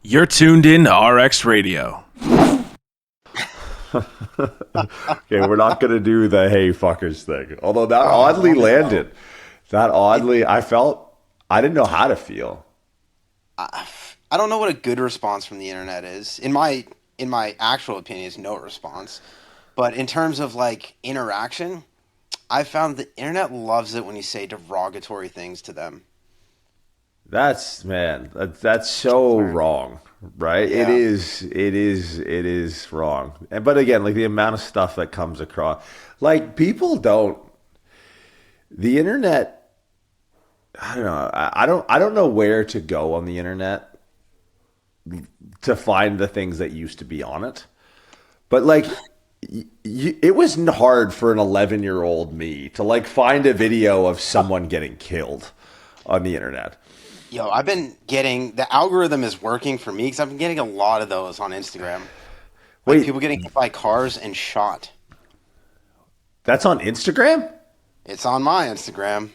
You're tuned in to RX Radio. Okay, we're not going to do the hey fuckers thing. Although that oddly landed. That oddly, I didn't know how to feel. I don't know what a good response from the internet is. In my actual opinion, is no response. But in terms of like interaction, I found the internet loves it when you say derogatory things to them. That's so wrong, right? Yeah. It is wrong. But again, like the amount of stuff that comes across, like the internet, I don't know. I don't know where to go on the internet to find the things that used to be on it. But like it was hard for an 11-year-old me to like find a video of someone getting killed on the internet. Yo, I've been getting the algorithm is working for me because I've been getting a lot of those on Instagram. Like Wait, people getting hit by cars and shot. that's on Instagram? It's on my Instagram.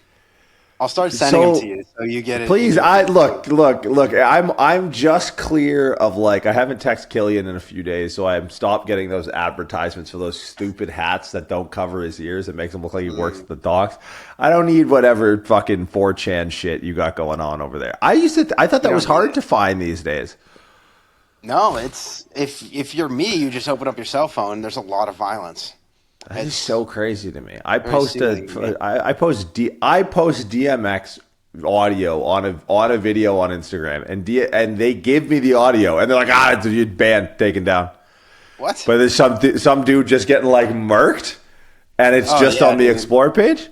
I'll start sending them to you so you get it. Please, look. I'm just clear of like I haven't texted Killian in a few days, so I'm stopped getting those advertisements for those stupid hats that don't cover his ears. It makes him look like he works at the docks. I don't need whatever fucking 4chan shit you got going on over there. I thought that was hard to find these days. No, it's if you're me, you just open up your cell phone. There's a lot of violence. That is so crazy to me. I post soothing. I post DMX audio on a video on Instagram, and they give me the audio, and they're like, it's banned, taken down. What? But there's some dude just getting like murked, and it's just on the Explore page.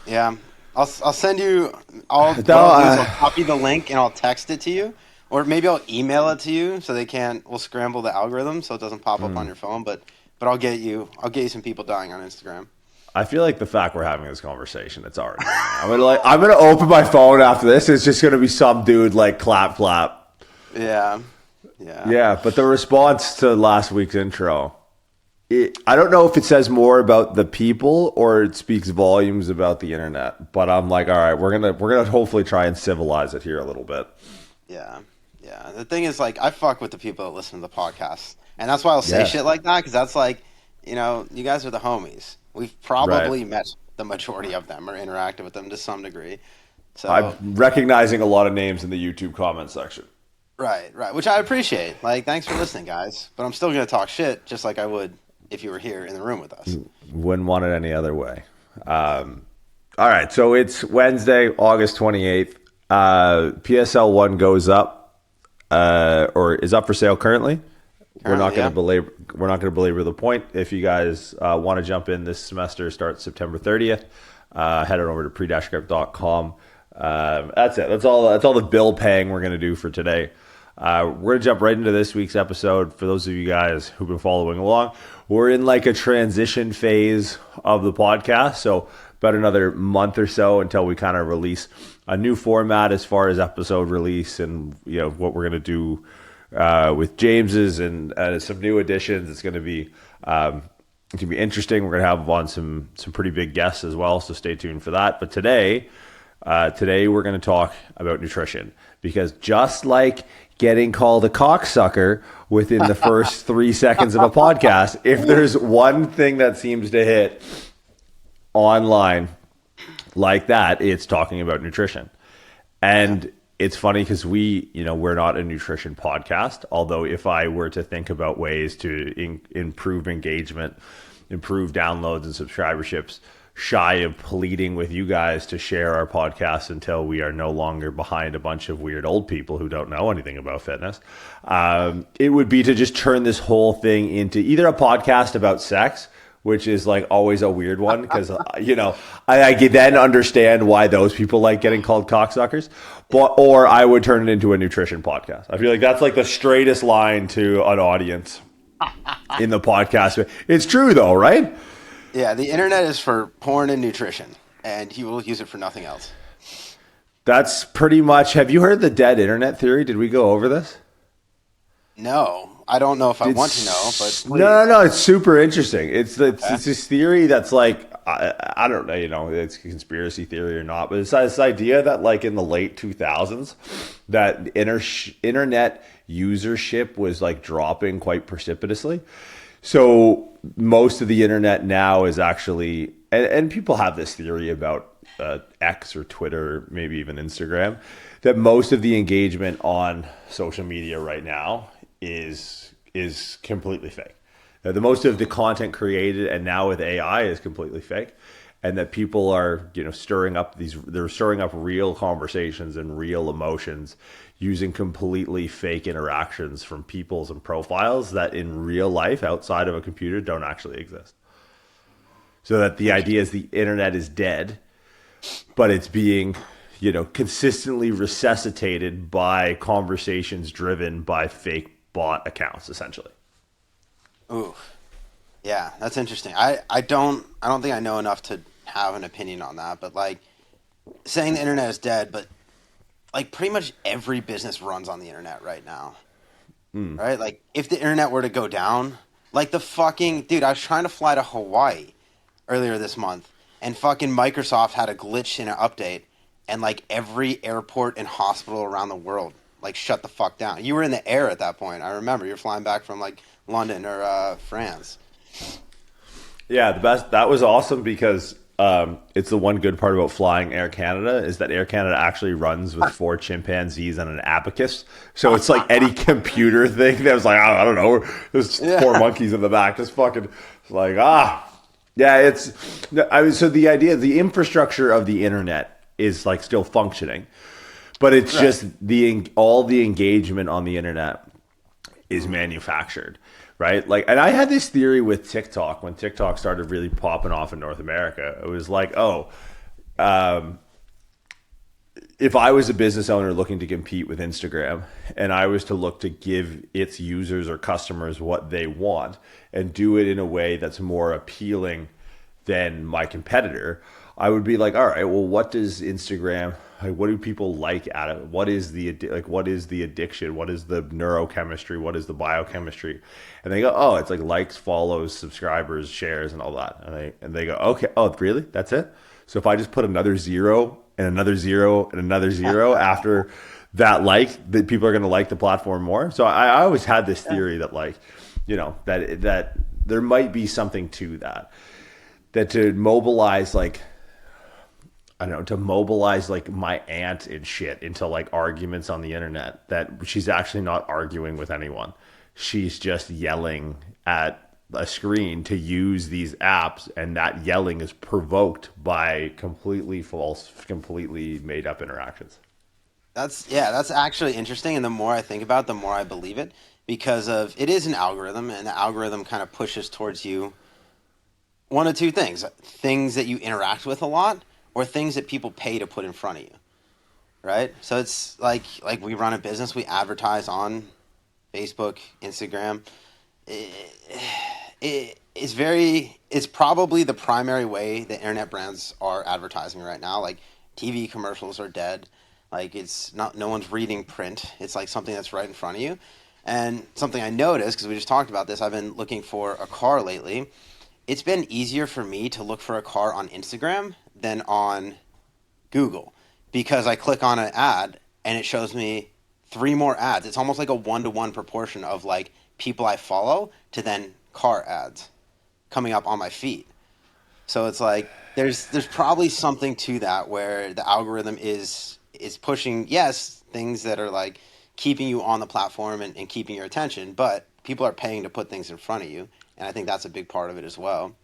Yeah, I'll send you. I'll copy the link and I'll text it to you, or maybe I'll email it to you so we'll scramble the algorithm so it doesn't pop up on your phone, But I'll get you some people dying on Instagram. I feel like the fact we're having this conversation, it's already. I'm gonna open my phone after this. It's just gonna be some dude like clap. Yeah. But the response to last week's intro, I don't know if it says more about the people or it speaks volumes about the internet. But I'm like, all right, we're gonna hopefully try and civilize it here a little bit. Yeah. The thing is, like, I fuck with the people that listen to the podcast. And that's why I'll say shit like that, because that's like, you guys are the homies. We've probably met the majority of them or interacted with them to some degree. So I'm recognizing a lot of names in the YouTube comment section. Right, which I appreciate. Like, thanks for listening, guys. But I'm still going to talk shit just like I would if you were here in the room with us. Wouldn't want it any other way. All right, so it's Wednesday, August 28th. PSL 1 goes up, or is up for sale currently. We're not going to belabor the point. If you guys want to jump in, this semester starts September 30th. Head on over to pre-script.com. That's it. That's all the bill paying we're going to do for today. We're going to jump right into this week's episode. For those of you guys who've been following along, we're in like a transition phase of the podcast. So about another month or so until we kind of release a new format as far as episode release and what we're going to do with James's and some new additions. It's going to be interesting. We're going to have on some pretty big guests as well, so stay tuned for that. But today we're going to talk about nutrition, because just like getting called a cocksucker within the first 3 seconds of a podcast, if there's one thing that seems to hit online like that, it's talking about nutrition. And it's funny because we're not a nutrition podcast, although if I were to think about ways to improve engagement, improve downloads and subscriberships, shy of pleading with you guys to share our podcast until we are no longer behind a bunch of weird old people who don't know anything about fitness, it would be to just turn this whole thing into either a podcast about sex, which is like always a weird one because, I could then understand why those people like getting called cocksuckers, or I would turn it into a nutrition podcast. I feel like that's like the straightest line to an audience in the podcast. It's true though, right? Yeah, the internet is for porn and nutrition, and you will use it for nothing else. That's pretty much. Have you heard the dead internet theory? Did we go over this? No, I don't know if I want to know, but No, no, please. no. It's super interesting. Okay. It's this theory that's like I don't know, it's a conspiracy theory or not, but it's this idea that like in the late 2000s, that internet usership was like dropping quite precipitously. So most of the internet now is actually, and people have this theory about X or Twitter, maybe even Instagram, that most of the engagement on social media right now is completely fake. The most of the content created and now with AI is completely fake, and that people are they're stirring up real conversations and real emotions using completely fake interactions from peoples and profiles that in real life outside of a computer don't actually exist. So that the idea is the internet is dead, but it's being consistently resuscitated by conversations driven by fake bot accounts essentially. Ooh, yeah, that's interesting. I don't think I know enough to have an opinion on that, but like saying the internet is dead, but like pretty much every business runs on the internet right now, right? Like if the internet were to go down, like the fucking dude, I was trying to fly to Hawaii earlier this month, and fucking Microsoft had a glitch in an update, and like every airport and hospital around the world like shut the fuck down. You were in the air at that point. I remember you're flying back from like London or France. Yeah, the best. That was awesome because it's the one good part about flying Air Canada is that Air Canada actually runs with four chimpanzees and an abacus. So it's like any computer thing that was like, I don't know, there's four Yeah. monkeys in the back, just fucking like yeah. So the idea, the infrastructure of the internet is like still functioning, but it's Right. just all the engagement on the internet is manufactured, right? Like, and I had this theory with TikTok when TikTok started really popping off in North America. It was like, oh, if I was a business owner looking to compete with Instagram and I was to look to give its users or customers what they want and do it in a way that's more appealing than my competitor, I would be like, all right, well, what does Instagram like? What do people like at it? What is what is the addiction? What is the neurochemistry? What is the biochemistry? And they go, oh, it's like likes, follows, subscribers, shares, and all that. And they go, okay, oh, really? That's it? So if I just put another zero and another zero and another zero after that, like that, people are going to like the platform more. So I always had this theory that like, that there might be something to that, that to mobilize like I don't know, to mobilize like my aunt and shit into like arguments on the internet that she's actually not arguing with anyone. She's just yelling at a screen to use these apps, and that yelling is provoked by completely false, completely made up interactions. That's actually interesting, and the more I think about it, the more I believe it because of it is an algorithm, and the algorithm kind of pushes towards you one of two things: things that you interact with a lot, or things that people pay to put in front of you, right? So it's like we run a business, we advertise on Facebook, Instagram. It's probably the primary way that internet brands are advertising right now. Like TV commercials are dead. Like it's not no one's reading print. It's like something that's right in front of you. And something I noticed because we just talked about this, I've been looking for a car lately. It's been easier for me to look for a car on Instagram than on Google because I click on an ad and it shows me three more ads. It's almost like a 1-to-1 proportion of like people I follow to then car ads coming up on my feed. So it's like there's probably something to that where the algorithm is pushing yes things that are like keeping you on the platform and keeping your attention, but people are paying to put things in front of you, and I think that's a big part of it as well.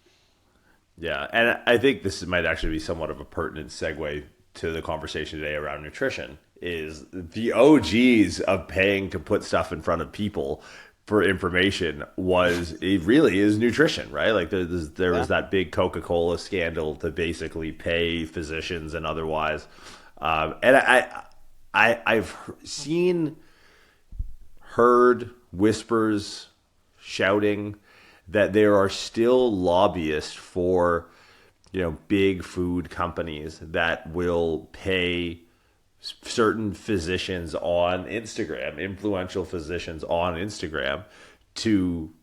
Yeah, and I think this might actually be somewhat of a pertinent segue to the conversation today around nutrition. Is the OGs of paying to put stuff in front of people for information was it really is nutrition, right? Like there Yeah. was that big Coca-Cola scandal to basically pay physicians and otherwise, and I've seen, heard whispers, shouting that there are still lobbyists for big food companies that will pay certain physicians on Instagram, influential physicians on Instagram, to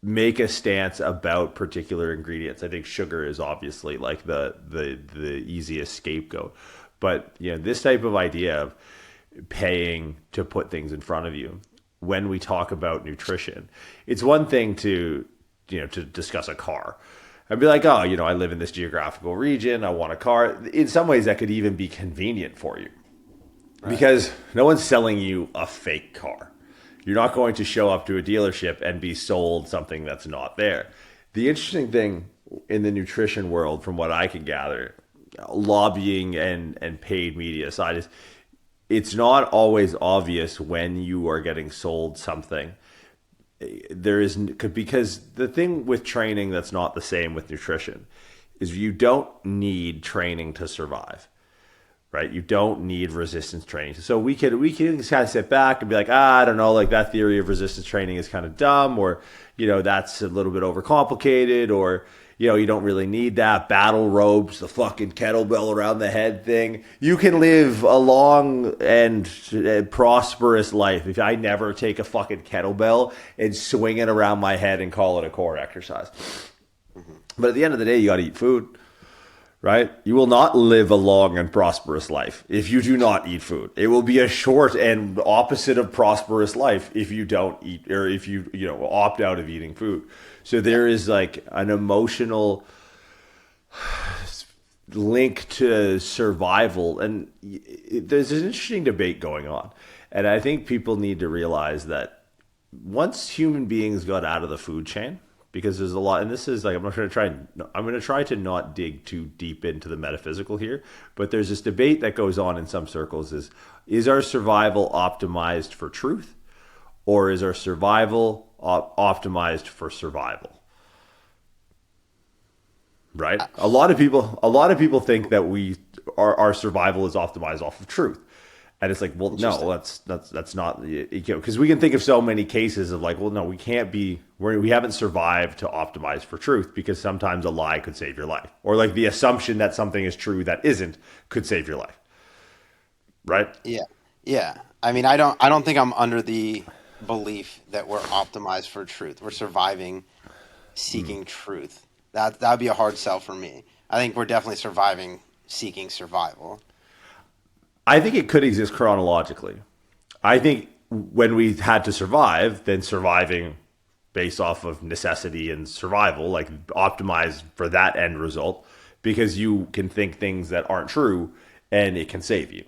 make a stance about particular ingredients. I think sugar is obviously like the easiest scapegoat, but this type of idea of paying to put things in front of you when we talk about nutrition, it's one thing to to discuss a car. I'd be like, oh, I live in this geographical region, I want a car. In some ways that could even be convenient for you, right? Because no one's selling you a fake car. You're not going to show up to a dealership and be sold something that's not there. The interesting thing in the nutrition world, from what I can gather, lobbying and paid media aside, is it's not always obvious when you are getting sold something. There is, because the thing with training that's not the same with nutrition is you don't need training to survive. Right? You don't need resistance training. So we can just kind of sit back and be like, I don't know, like that theory of resistance training is kind of dumb, or, that's a little bit overcomplicated, or, you don't really need that. Battle ropes, the fucking kettlebell around the head thing. You can live a long and prosperous life if I never take a fucking kettlebell and swing it around my head and call it a core exercise. But at the end of the day, you got to eat food. Right? You will not live a long and prosperous life if you do not eat food. It will be a short and opposite of prosperous life if you don't eat, or if you opt out of eating food. So there is like an emotional link to survival, and there's an interesting debate going on. And I think people need to realize that once human beings got out of the food chain, because there's a lot, and this is like, I'm going to try to not dig too deep into the metaphysical here, but there's this debate that goes on in some circles: is our survival optimized for truth, or is our survival optimized for survival? Right? A lot of people think that our survival is optimized off of truth. And it's like, well, no, that's not, because we can think of so many cases of like, well, no, we haven't survived to optimize for truth, because sometimes a lie could save your life, or like the assumption that something is true that isn't could save your life. Right? Yeah. Yeah. I mean, I don't think I'm under the belief that we're optimized for truth. We're surviving, seeking truth. That'd be a hard sell for me. I think we're definitely surviving, seeking survival. I think it could exist chronologically. I think when we had to survive, then surviving based off of necessity and survival, like optimize for that end result, because you can think things that aren't true and it can save you.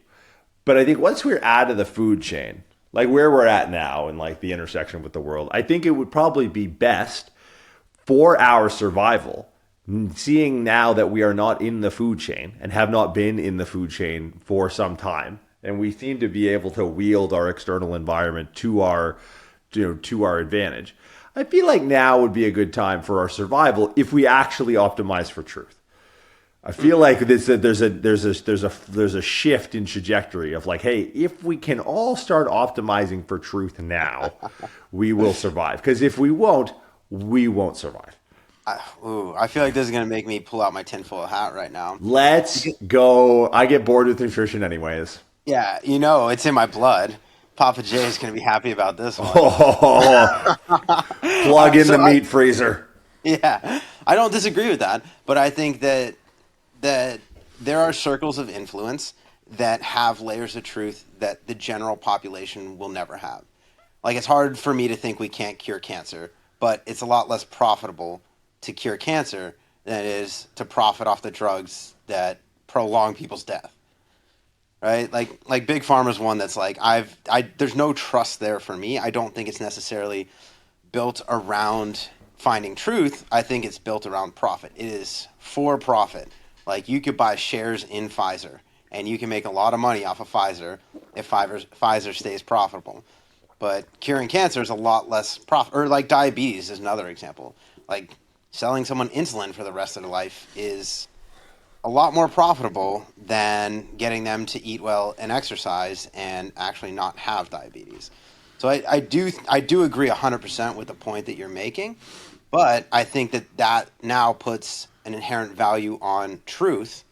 But I think once we're out of the food chain, like where we're at now and like the intersection with the world, I think it would probably be best for our survival, seeing now that we are not in the food chain and have not been in the food chain for some time, and we seem to be able to wield our external environment to our advantage. I feel like now would be a good time for our survival if we actually optimize for truth. I feel like there's a shift in trajectory of like, hey, if we can all start optimizing for truth now, we will survive. Because if we won't survive. I feel like this is going to make me pull out my tinfoil hat right now. Let's go. I get bored with nutrition anyways. Yeah, it's in my blood. Papa J is going to be happy about this one. Plug in the meat freezer. Yeah, I don't disagree with that, but I think that there are circles of influence that have layers of truth that the general population will never have. Like, it's hard for me to think we can't cure cancer, but it's a lot less profitable to cure cancer than it is to profit off the drugs that prolong people's death. Right? Like Big Pharma's one that's like, there's no trust there for me. I don't think it's necessarily built around finding truth. I think it's built around profit. It is for profit. Like, you could buy shares in Pfizer and you can make a lot of money off of Pfizer if Pfizer stays profitable. But curing cancer is a lot less profit. Or like diabetes is another example. Like, selling someone insulin for the rest of their life is a lot more profitable than getting them to eat well and exercise and actually not have diabetes. So I do agree 100% with the point that you're making, but I think that now puts an inherent value on truth,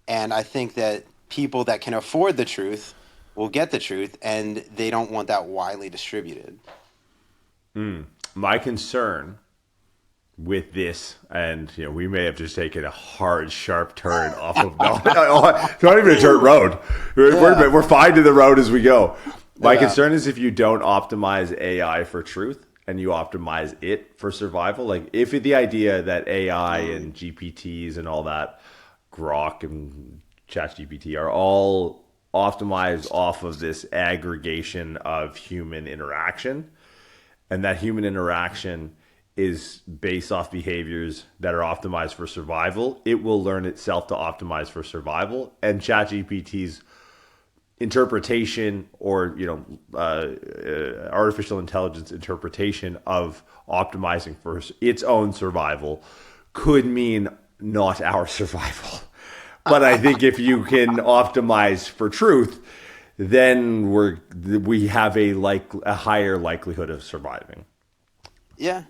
and I think that people that can afford the truth will get the truth, and they don't want that widely distributed. My concern with this, and we may have just taken a hard, sharp turn off of it's not even a dirt road. We're finding the road as we go. My concern is if you don't optimize AI for truth and you optimize it for survival. Like if the idea that AI and GPTs and all that, Grok and ChatGPT are all optimized off of this aggregation of human interaction, and that human interaction is based off behaviors that are optimized for survival, it will learn itself to optimize for survival. And ChatGPT's interpretation or artificial intelligence interpretation of optimizing for its own survival could mean not our survival. But I think if you can optimize for truth, then we have a higher likelihood of surviving. Yeah,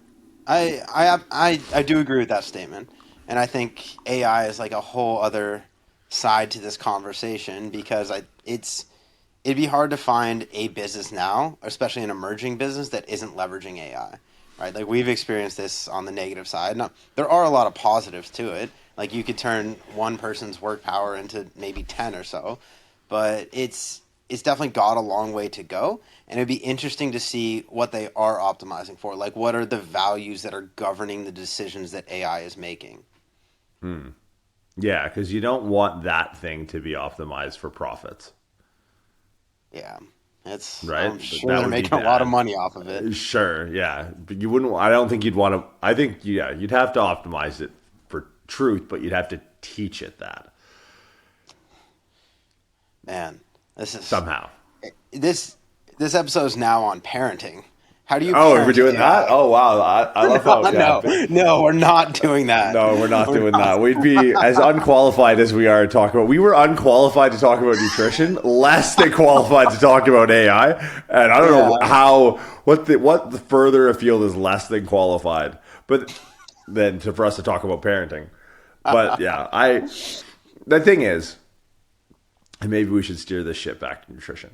I do agree with that statement, and I think AI is like a whole other side to this conversation because it'd be hard to find a business now, especially an emerging business that isn't leveraging AI, right? Like we've experienced this on the negative side. Now, there are a lot of positives to it. Like you could turn one person's work power into maybe 10 or so, but it's definitely got a long way to go. And it'd be interesting to see what they are optimizing for. Like what are the values that are governing the decisions that AI is making? Yeah, because you don't want that thing to be optimized for profits. Yeah. It's right. I'm sure they're making a lot of money off of it. Sure, yeah. But you wouldn't I don't think you'd want to I think you'd have to optimize it for truth, but you'd have to teach it that. Man, this is somehow. This episode is now on parenting. How do you? Oh, we're doing that? Oh, wow! I love how. No, we're not doing that. No, we're not doing that. We'd be as unqualified as we are to talk about. We were unqualified to talk about nutrition, less than qualified to talk about AI, and I don't know how. What the further afield is less than qualified, but then for us to talk about parenting. But yeah, the thing is, and maybe we should steer this shit back to nutrition.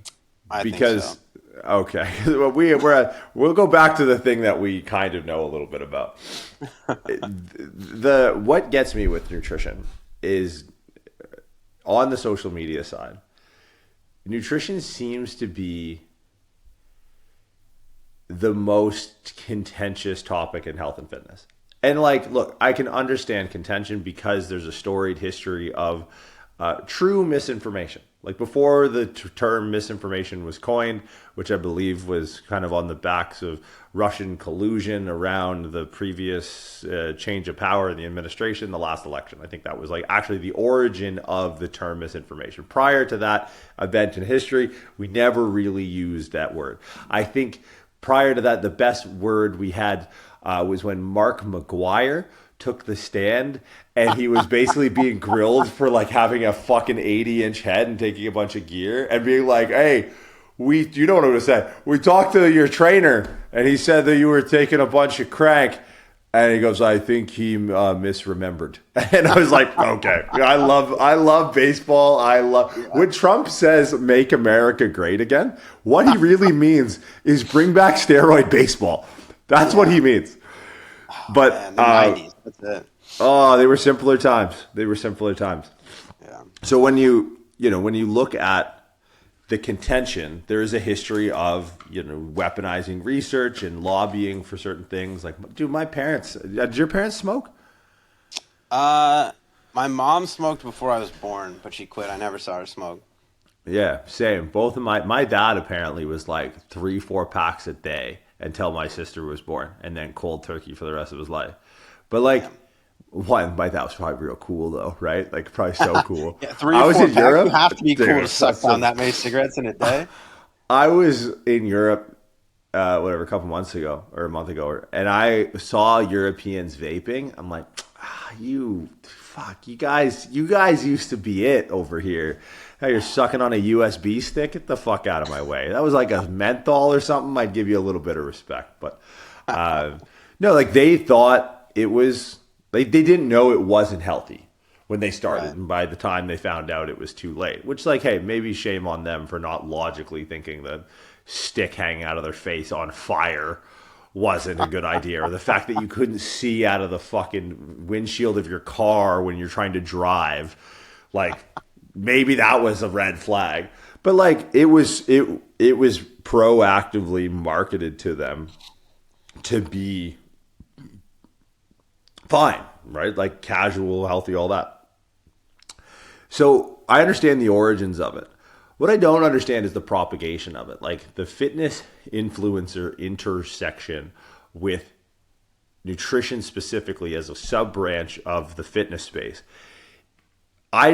I think so. Okay, we'll go back to the thing that we kind of know a little bit about. What gets me with nutrition is on the social media side. Nutrition seems to be the most contentious topic in health and fitness. And look, I can understand contention because there's a storied history of true misinformation. Like before the term misinformation was coined, which I believe was kind of on the backs of Russian collusion around the previous change of power in the administration, the last election. I think that was actually the origin of the term misinformation. Prior to that event in history, we never really used that word. I think prior to that, the best word we had was when Mark McGuire took the stand and he was basically being grilled for having a fucking 80-inch head and taking a bunch of gear and being like, hey, you know what I'm going to say. We talked to your trainer and he said that you were taking a bunch of crank. And he goes, I think he misremembered. And I was like, okay. I love baseball. When Trump says make America great again, what he really means is bring back steroid baseball. That's what he means. But man, the 90s, that's it. Oh, they were simpler times. Yeah. So when you look at the contention, there is a history of weaponizing research and lobbying for certain things. Dude, my parents. Did your parents smoke? My mom smoked before I was born, but she quit. I never saw her smoke. Yeah, same. Both of my dad apparently was 3-4 packs a day until my sister was born, and then cold turkey for the rest of his life. But my dad was probably real cool though, right? Probably so cool. Yeah, 3 or 4 packs. You have to be cool to suck down that many cigarettes in a day. I was in Europe, a couple months ago or a month ago, and I saw Europeans vaping. I'm like, you guys used to be it over here. Now you're sucking on a USB stick. Get the fuck out of my way. That was a menthol or something. I'd give you a little bit of respect, but no, they thought it was. They didn't know it wasn't healthy when they started. Right. And by the time they found out, it was too late, which like, hey, maybe shame on them for not logically thinking that stick hanging out of their face on fire wasn't a good idea, or the fact that you couldn't see out of the fucking windshield of your car when you're trying to drive, like maybe that was a red flag. But like it was proactively marketed to them to be fine, right? Like casual, healthy, all that. So I understand the origins of it. What I don't understand is the propagation of it, like the fitness influencer intersection with nutrition specifically as a sub branch of the fitness space. I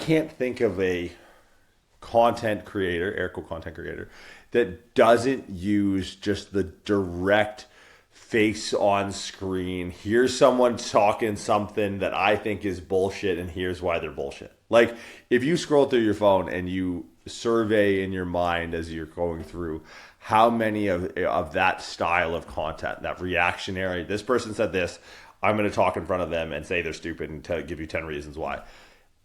can't think of a content creator, air quote content creator, that doesn't use just the direct face on screen. Here's someone talking something that I think is bullshit, and here's why they're bullshit. Like if you scroll through your phone and you survey in your mind as you're going through how many of that style of content, that reactionary, this person said this, I'm going to talk in front of them and say they're stupid and give you 10 reasons why.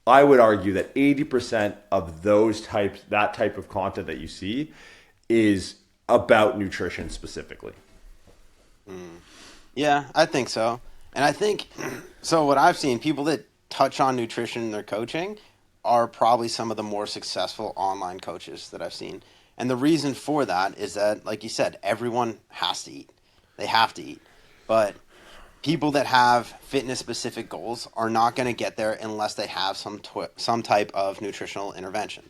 I would argue that 80% of that type of content that you see is about nutrition specifically. Yeah, I think so. And I think, so what I've seen, people that touch on nutrition in their coaching are probably some of the more successful online coaches that I've seen. And the reason for that is that, like you said, everyone has to eat. They have to eat. But people that have fitness specific goals are not going to get there unless they have some type of nutritional intervention.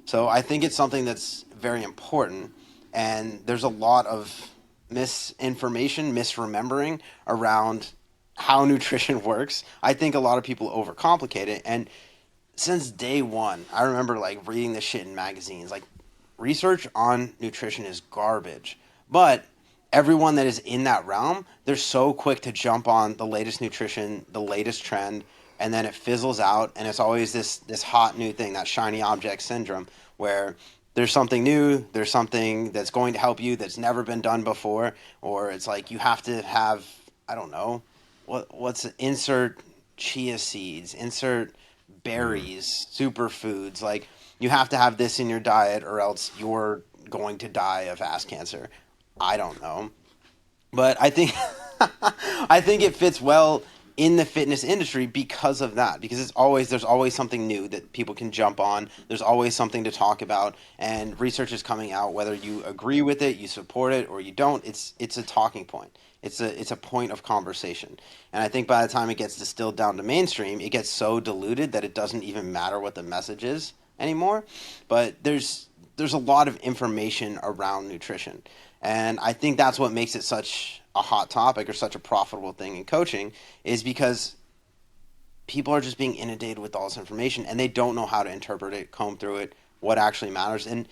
So I think it's something that's very important. And there's a lot of misinformation, misremembering around how nutrition works. I think a lot of people overcomplicate it. And since day one, I remember like reading this shit in magazines. Like research on nutrition is garbage. But everyone that is in that realm, they're so quick to jump on the latest nutrition, the latest trend, and then it fizzles out. And it's always this hot new thing, that shiny object syndrome, where there's something new, there's something that's going to help you that's never been done before, or it's like you have to have, I don't know, insert chia seeds, insert berries, superfoods. Like you have to have this in your diet or else you're going to die of ass cancer. I don't know. But I think I think it fits well in the fitness industry because of that. Because there's always something new that people can jump on. There's always something to talk about, and research is coming out whether you agree with it, you support it, or you don't. It's a talking point. It's a point of conversation. And I think by the time it gets distilled down to mainstream, it gets so diluted that it doesn't even matter what the message is anymore. But there's a lot of information around nutrition. And I think that's what makes it such a hot topic or such a profitable thing in coaching, is because people are just being inundated with all this information and they don't know how to interpret it, comb through it, what actually matters. And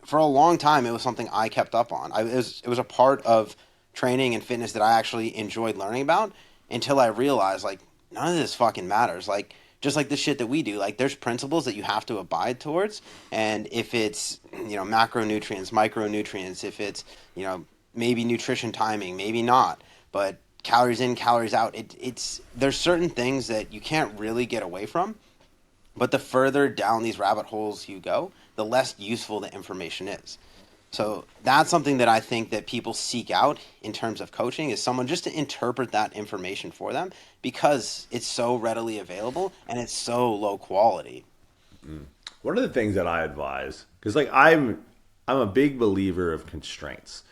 for a long time, it was something I kept up on. It was a part of training and fitness that I actually enjoyed learning about until I realized, like, none of this fucking matters. Like, just like the shit that we do, like there's principles that you have to abide towards. And if it's, macronutrients, micronutrients, if it's, maybe nutrition timing, maybe not, but calories in, calories out, there's certain things that you can't really get away from. But the further down these rabbit holes you go, the less useful the information is. So that's something that I think that people seek out in terms of coaching, is someone just to interpret that information for them, because it's so readily available and it's so low quality. One of the things that I advise, because like I'm a big believer of constraints,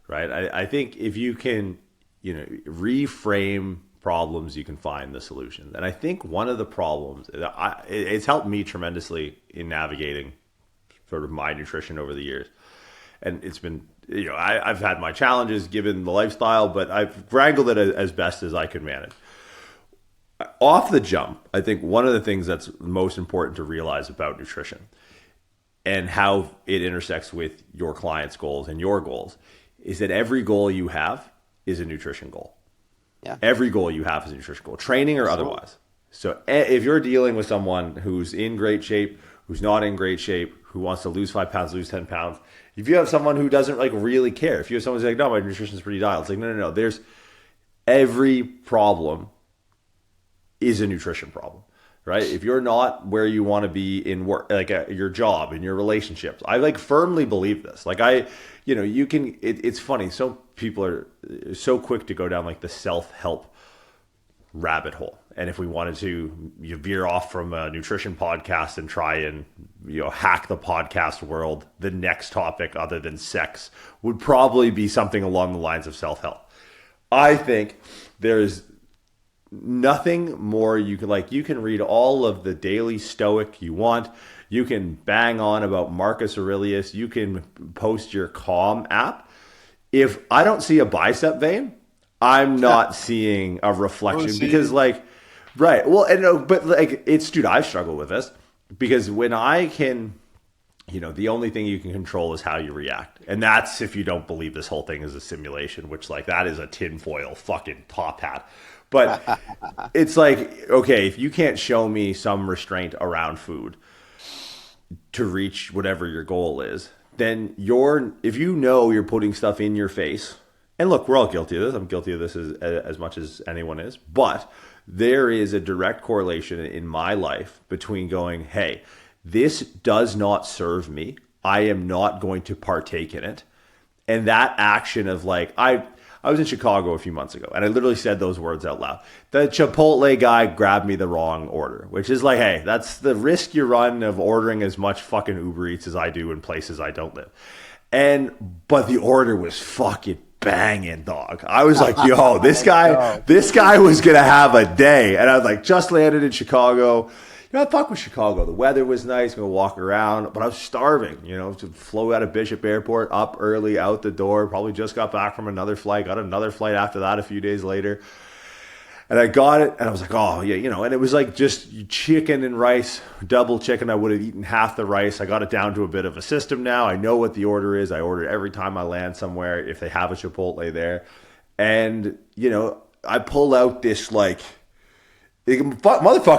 right? I think if you can, reframe problems, you can find the solutions. And I think one of the problems, it's helped me tremendously in navigating sort of my nutrition over the years. And it's been, I've had my challenges given the lifestyle, but I've wrangled it as best as I could manage. Off the jump, I think one of the things that's most important to realize about nutrition and how it intersects with your client's goals and your goals is that every goal you have is a nutrition goal. Yeah. Every goal you have is a nutrition goal, training or otherwise. So if you're dealing with someone who's in great shape, who's not in great shape, who wants to lose 5 pounds, lose 10 pounds, if you have someone who doesn't really care, if you have someone who's like, no, my nutrition's pretty dialed, it's like, no. There's every problem is a nutrition problem, right? If you're not where you want to be in work, like your job, in your relationships, I like firmly believe this. Like you can, it's funny. So people are so quick to go down like the self-help rabbit hole. And if we wanted to veer off from a nutrition podcast and try and hack the podcast world, the next topic other than sex would probably be something along the lines of self-help. I think there's nothing more you can read all of the Daily Stoic you want. You can bang on about Marcus Aurelius. You can post your Calm app. If I don't see a bicep vein, I'm not seeing a reflection because right. Well, and but dude, I struggle with this because when I can, the only thing you can control is how you react. And that's if you don't believe this whole thing is a simulation, which that is a tinfoil fucking top hat. But it's okay, if you can't show me some restraint around food to reach whatever your goal is, then if you're putting stuff in your face, and look, we're all guilty of this. I'm guilty of this as much as anyone is. But there is a direct correlation in my life between going, hey, this does not serve me. I am not going to partake in it. And that action of I was in Chicago a few months ago, and I literally said those words out loud. The Chipotle guy grabbed me the wrong order, which is hey, that's the risk you run of ordering as much fucking Uber Eats as I do in places I don't live. But the order was fucking banging, dog. I was yo, this guy was gonna have a day. And I was just landed in Chicago. I fuck with Chicago. The weather was nice, gonna walk around, but I was starving, to flow out of Bishop Airport, up early, out the door, probably just got back from another flight, got another flight after that a few days later. And I got it, and I was oh, yeah, and it was just chicken and rice, double chicken. I would have eaten half the rice. I got it down to a bit of a system now. I know what the order is. I order every time I land somewhere if they have a Chipotle there. And, I pull out this, motherfucker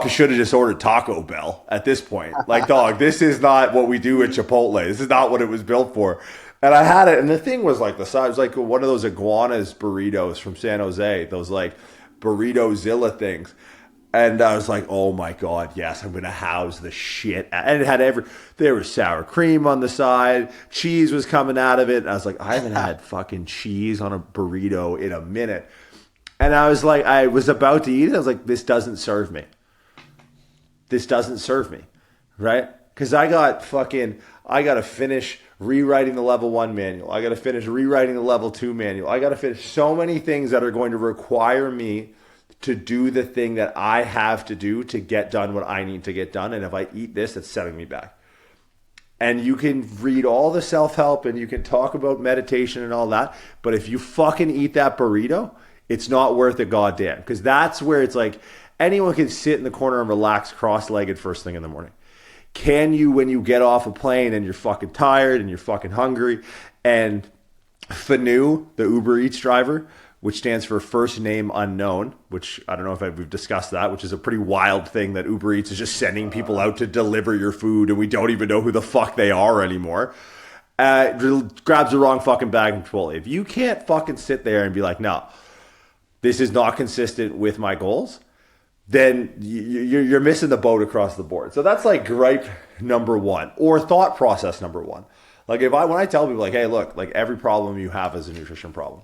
should have just ordered Taco Bell at this point. Dog, this is not what we do at Chipotle. This is not what it was built for. And I had it, and the thing was the size was one of those iguanas burritos from San Jose, those Burrito-Zilla things. And I was oh my God, yes, I'm going to house the shit. And it had there was sour cream on the side. Cheese was coming out of it. And I was I haven't had fucking cheese on a burrito in a minute. And I was I was about to eat it. I was this doesn't serve me. This doesn't serve me, right? Because I got to finish rewriting the level 1 manual. I got to finish rewriting the level 2 manual. I got to finish so many things that are going to require me to do the thing that I have to do to get done what I need to get done. And if I eat this, it's setting me back. And you can read all the self-help and you can talk about meditation and all that. But if you fucking eat that burrito, it's not worth a goddamn. Because that's where it's anyone can sit in the corner and relax cross-legged first thing in the morning. Can you, when you get off a plane and you're fucking tired and you're fucking hungry, and Fanu, the Uber Eats driver, which stands for first name unknown, which I don't know if we've discussed that, which is a pretty wild thing that Uber Eats is just sending people out to deliver your food and we don't even know who the fuck they are anymore. Grabs the wrong fucking bag and Chipotle. If you can't fucking sit there and be no, this is not consistent with my goals, then you're missing the boat across the board. So that's gripe number 1 or thought process number 1. When I tell people hey, look, every problem you have is a nutrition problem.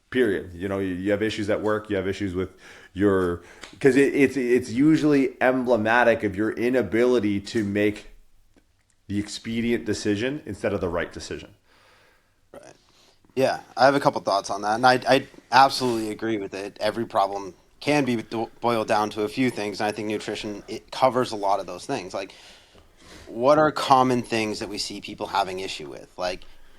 Period. You have issues at work. You have issues with because it's usually emblematic of your inability to make the expedient decision instead of the right decision. Right. Yeah, I have a couple thoughts on that, and I absolutely agree with it. Every problem can be boiled down to a few things, and I think nutrition, it covers a lot of those things. What are common things that we see people having issue with?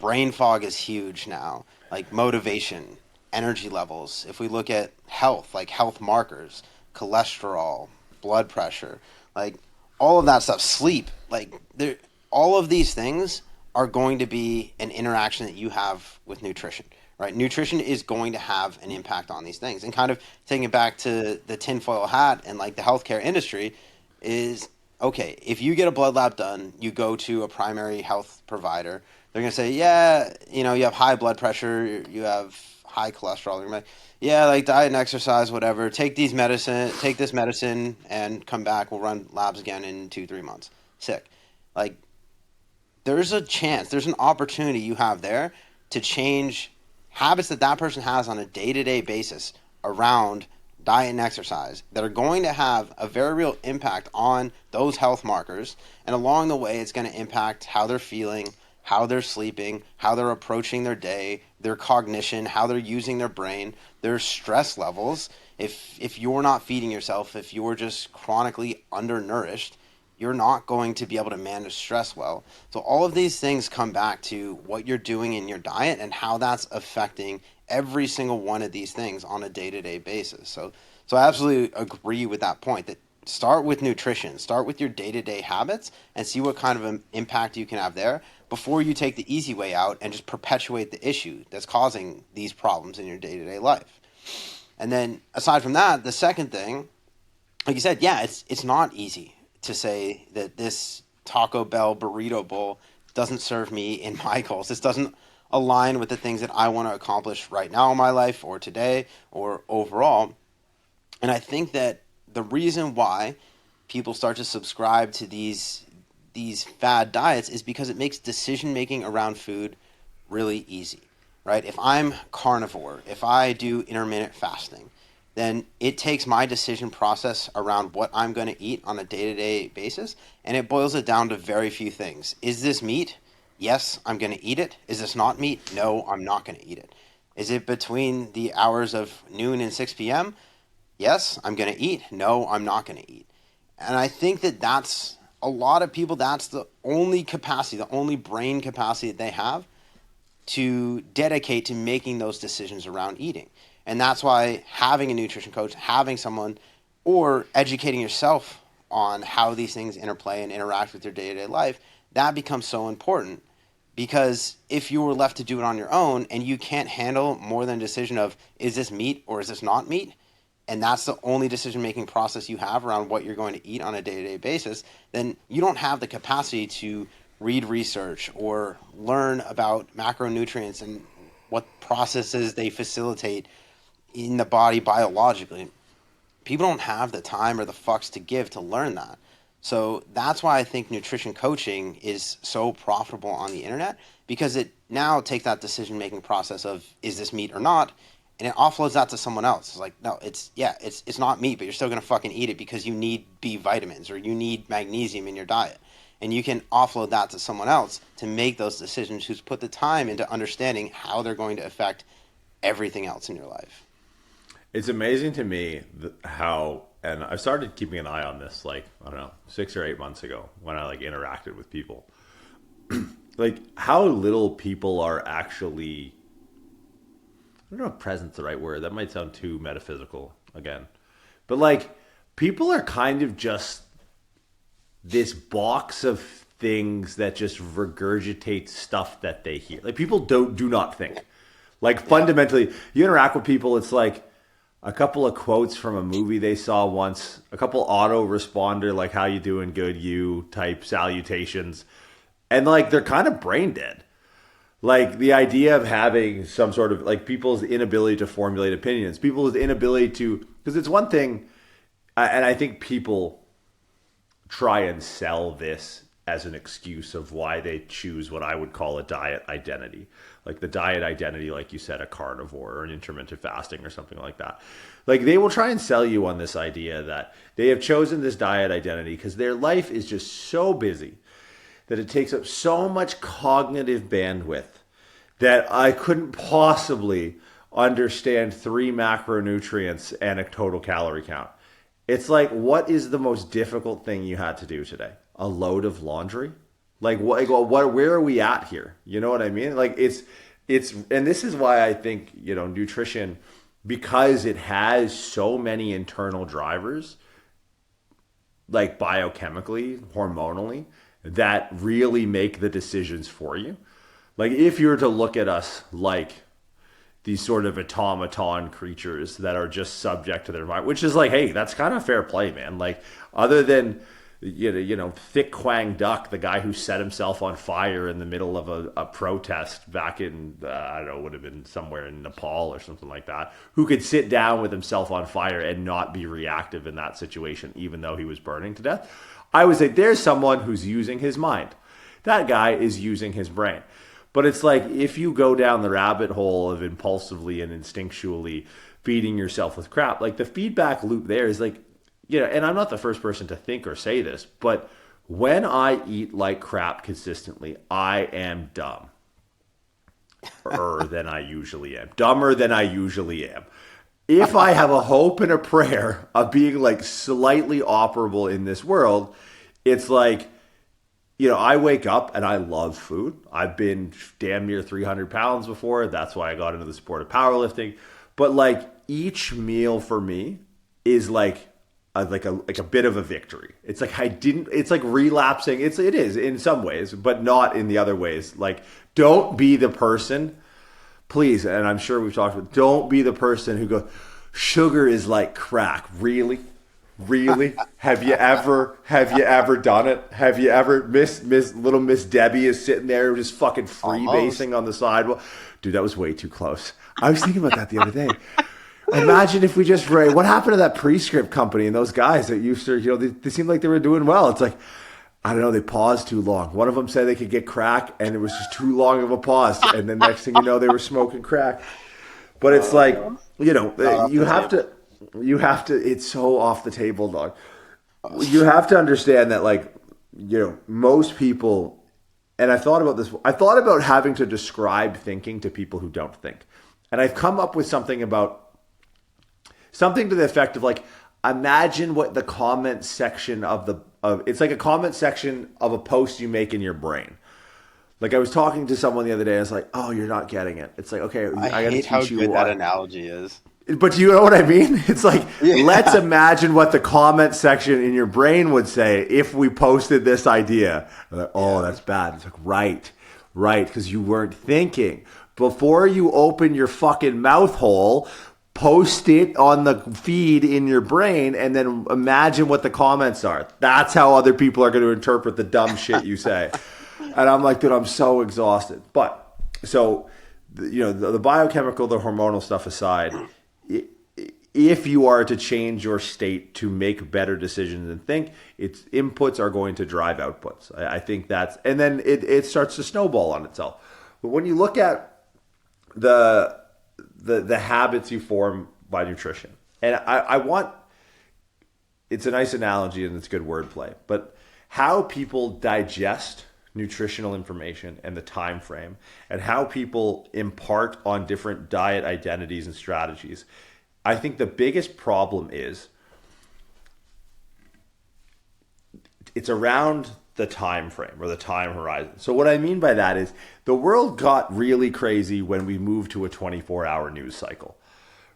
Brain fog is huge now. Motivation, energy levels. If we look at health, health markers, cholesterol, blood pressure, all of that stuff, sleep, all of these things are going to be an interaction that you have with nutrition, right? Nutrition is going to have an impact on these things. And kind of taking it back to the tinfoil hat and the healthcare industry is, okay, if you get a blood lab done, you go to a primary health provider, they're going to say, yeah, you have high blood pressure, you have high cholesterol. They're like, yeah, like diet and exercise, whatever. Take this medicine, and come back. We'll run labs again in 2-3 months. Sick. Like, there's a chance, there's an opportunity you have there to change habits that that person has on a day-to-day basis around diet and exercise that are going to have a very real impact on those health markers. And along the way, it's going to impact how they're feeling, how they're sleeping, how they're approaching their day, their cognition, how they're using their brain, their stress levels. If you're not feeding yourself, if you're just chronically undernourished, you're not going to be able to manage stress well. So all of these things come back to what you're doing in your diet and how that's affecting every single one of these things on a day-to-day basis. So I absolutely agree with that point, that start with nutrition, start with your day-to-day habits and see what kind of an impact you can have there before you take the easy way out and just perpetuate the issue that's causing these problems in your day-to-day life. And then aside from that, the second thing, like you said, yeah, it's not easy to say that this Taco Bell burrito bowl doesn't serve me in my goals. This doesn't align with the things that I want to accomplish right now in my life or today or overall. And I think that the reason why people start to subscribe to these fad diets is because it makes decision making around food really easy, right? If I'm carnivore, if I do intermittent fasting, then it takes my decision process around what I'm going to eat on a day-to-day basis, and it boils it down to very few things. Is this meat? Yes, I'm going to eat it. Is this not meat? No, I'm not going to eat it. Is it between the hours of noon and 6 p.m.? Yes, I'm going to eat. No, I'm not going to eat. And I think that that's a lot of people, that's the only capacity, the only brain capacity that they have to dedicate to making those decisions around eating. And that's why having a nutrition coach, having someone, or educating yourself on how these things interplay and interact with your day-to-day life, that becomes so important. Because if you were left to do it on your own and you can't handle more than a decision of, is this meat or is this not meat? And that's the only decision-making process you have around what you're going to eat on a day-to-day basis, then you don't have the capacity to read research or learn about macronutrients and what processes they facilitate in the body biologically. People don't have the time or the fucks to give to learn that. So that's why I think nutrition coaching is so profitable on the internet, because it now takes that decision-making process of, is this meat or not? And it offloads that to someone else. It's like, no, it's not meat, but you're still going to fucking eat it because you need B vitamins or you need magnesium in your diet. And you can offload that to someone else to make those decisions, who's put the time into understanding how they're going to affect everything else in your life. It's amazing to me how, and I started keeping an eye on this, like, I don't know, 6 or 8 months ago when I like interacted with people, like how little people are actually, I don't know if present's the right word. That might sound too metaphysical again. But like, people are kind of just this box of things that just regurgitate stuff that they hear. Like, people do not think. Like, fundamentally, you interact with people, it's like a couple of quotes from a movie they saw once, a couple autoresponder, like, how you doing, good, you type salutations. And like, they're kind of brain dead. Like, the idea of having some sort of, like, people's inability to formulate opinions, people's inability to, because it's one thing, and I think people try and sell this as an excuse of why they choose what I would call a diet identity. Like the diet identity, like you said, a carnivore or an intermittent fasting or something like that. Like, they will try and sell you on this idea that they have chosen this diet identity because their life is just so busy that it takes up so much cognitive bandwidth that I couldn't possibly understand 3 macronutrients and a total calorie count. It's like, what is the most difficult thing you had to do today? A load of laundry? Like, what, where are we at here? You know what I mean? Like, it's, and this is why I think, you know, nutrition, because it has so many internal drivers, like biochemically, hormonally, that really make the decisions for you. Like, if you were to look at us like these sort of automaton creatures that are just subject to their mind, which is like, hey, that's kind of fair play, man. Like, other than Thick Quang Duck, the guy who set himself on fire in the middle of a protest back in, I don't know, would have been somewhere in Nepal or something like that, who could sit down with himself on fire and not be reactive in that situation, even though he was burning to death. I would say there's someone who's using his mind. That guy is using his brain. But it's like, if you go down the rabbit hole of impulsively and instinctually feeding yourself with crap, like the feedback loop there is like, and I'm not the first person to think or say this, but when I eat like crap consistently, I am dumb. Than I usually am. Dumber than I usually am. If I have a hope and a prayer of being like slightly operable in this world, it's like, I wake up and I love food. I've been damn near 300 pounds before. That's why I got into the sport of powerlifting. But like each meal for me is like a bit of a victory. It's like it's like relapsing. It is in some ways, but not in the other ways. Like, don't be the person, please. And I'm sure we've talked about, don't be the person who goes, sugar is like crack. Really? Have you ever done it? Have you ever little Miss Debbie is sitting there just fucking freebasing on the sidewalk? Dude, that was way too close. I was thinking about that the other day. Imagine if we just what happened to that Prescript company and those guys that used to, they seemed like they were doing well. It's like, I don't know, they paused too long. One of them said they could get crack and it was just too long of a pause. And then next thing you know, they were smoking crack. But it's like, you have to, it's so off the table, dog. You have to understand that, like, most people, and I thought about this, I thought about having to describe thinking to people who don't think. And I've come up with something to the effect of like, imagine what the comment section it's like a comment section of a post you make in your brain. Like, I was talking to someone the other day and I was like, oh, you're not getting it. It's like, okay, I gotta hate how teach you good why. that analogy is. But you know what I mean? It's like, let's imagine what the comment section in your brain would say if we posted this idea. Like, oh, that's bad. It's like, right, because you weren't thinking. Before you open your fucking mouth hole, post it on the feed in your brain and then imagine what the comments are. That's how other people are going to interpret the dumb shit you say. And I'm like, dude, I'm so exhausted. But so, the biochemical, the hormonal stuff aside, if you are to change your state to make better decisions and think, its inputs are going to drive outputs. I think and then it starts to snowball on itself. But when you look at the habits you form by nutrition, and it's a nice analogy and it's good wordplay, but how people digest nutritional information and the time frame, and how people impart on different diet identities and strategies, I think the biggest problem is it's around the time frame or the time horizon. So what I mean by that is the world got really crazy when we moved to a 24-hour news cycle,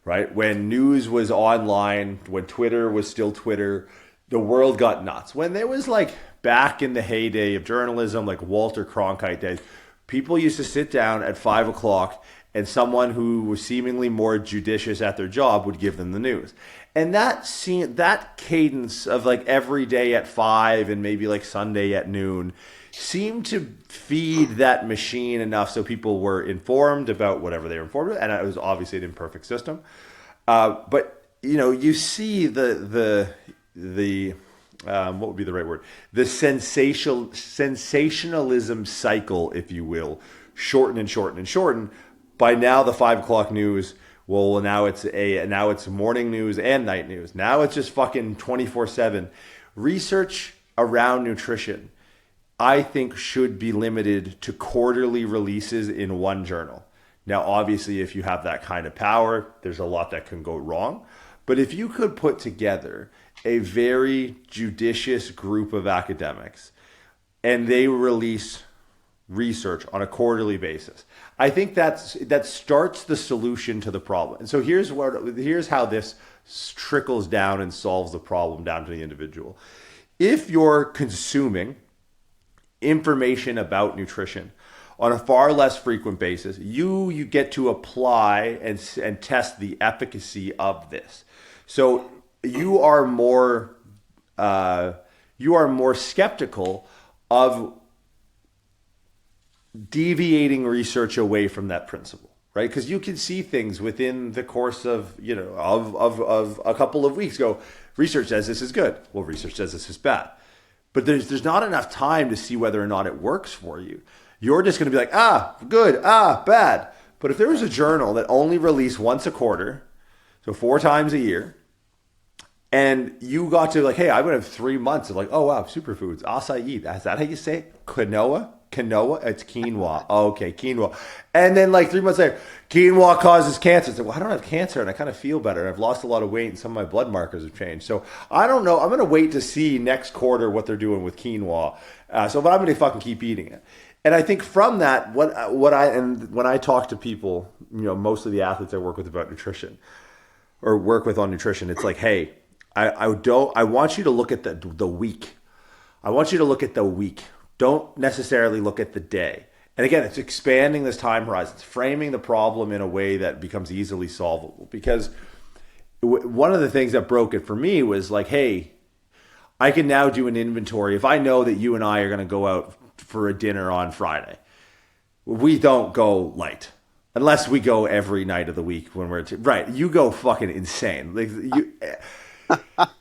right? When news was online, when Twitter was still Twitter, the world got nuts. When there was like back in the heyday of journalism, like Walter Cronkite days, people used to sit down at 5 o'clock and someone who was seemingly more judicious at their job would give them the news. And that cadence of like every day at 5 and maybe like Sunday at noon seemed to feed that machine enough so people were informed about whatever they were informed about. And it was obviously an imperfect system. But, you see the what would be the right word? The sensationalism cycle, if you will, shorten and shorten and shorten. By now, the 5 o'clock news, now it's morning news and night news. Now it's just fucking 24/7. Research around nutrition, I think, should be limited to quarterly releases in one journal. Now, obviously, if you have that kind of power, there's a lot that can go wrong. But if you could put together a very judicious group of academics and they release research on a quarterly basis, I think that starts the solution to the problem. And so here's how this trickles down and solves the problem down to the individual. If you're consuming information about nutrition on a far less frequent basis, you get to apply and test the efficacy of this. So you are more you are more skeptical of deviating research away from that principle, right? Because you can see things within the course of, of a couple of weeks go, research says this is good. Well, research says this is bad. But there's not enough time to see whether or not it works for you. You're just going to be like, good, bad. But if there was a journal that only released once a quarter, so 4 times a year, and you got to like, hey, I'm going to have 3 months of like, oh, wow, superfoods, acai. Is that how you say it? Quinoa? It's quinoa. Oh, okay, quinoa. And then like 3 months later, quinoa causes cancer. It's like, well, I don't have cancer and I kind of feel better. I've lost a lot of weight and some of my blood markers have changed. So I don't know. I'm going to wait to see next quarter what they're doing with quinoa. But I'm going to fucking keep eating it. And I think from that, when I talk to people, most of the athletes I work with about nutrition or work with on nutrition, it's like, hey, I want you to look at the week. I want you to look at the week. Don't necessarily look at the day. And again, it's expanding this time horizon. It's framing the problem in a way that becomes easily solvable. Because one of the things that broke it for me was like, hey, I can now do an inventory. If I know that you and I are going to go out for a dinner on Friday, we don't go light. Unless we go every night of the week when we're... right, you go fucking insane. Like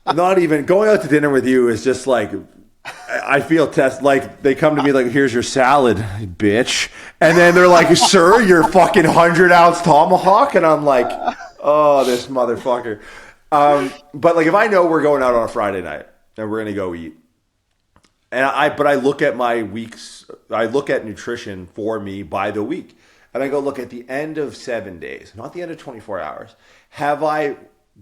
not even... going out to dinner with you is just like... I feel like they come to me like, here's your salad, bitch. And then they're like, sir, your fucking 100-ounce tomahawk. And I'm like, oh, this motherfucker. But like, if I know we're going out on a Friday night and we're going to go eat, and I look at my weeks, I look at nutrition for me by the week. And I go, look, at the end of 7 days, not the end of 24 hours, have I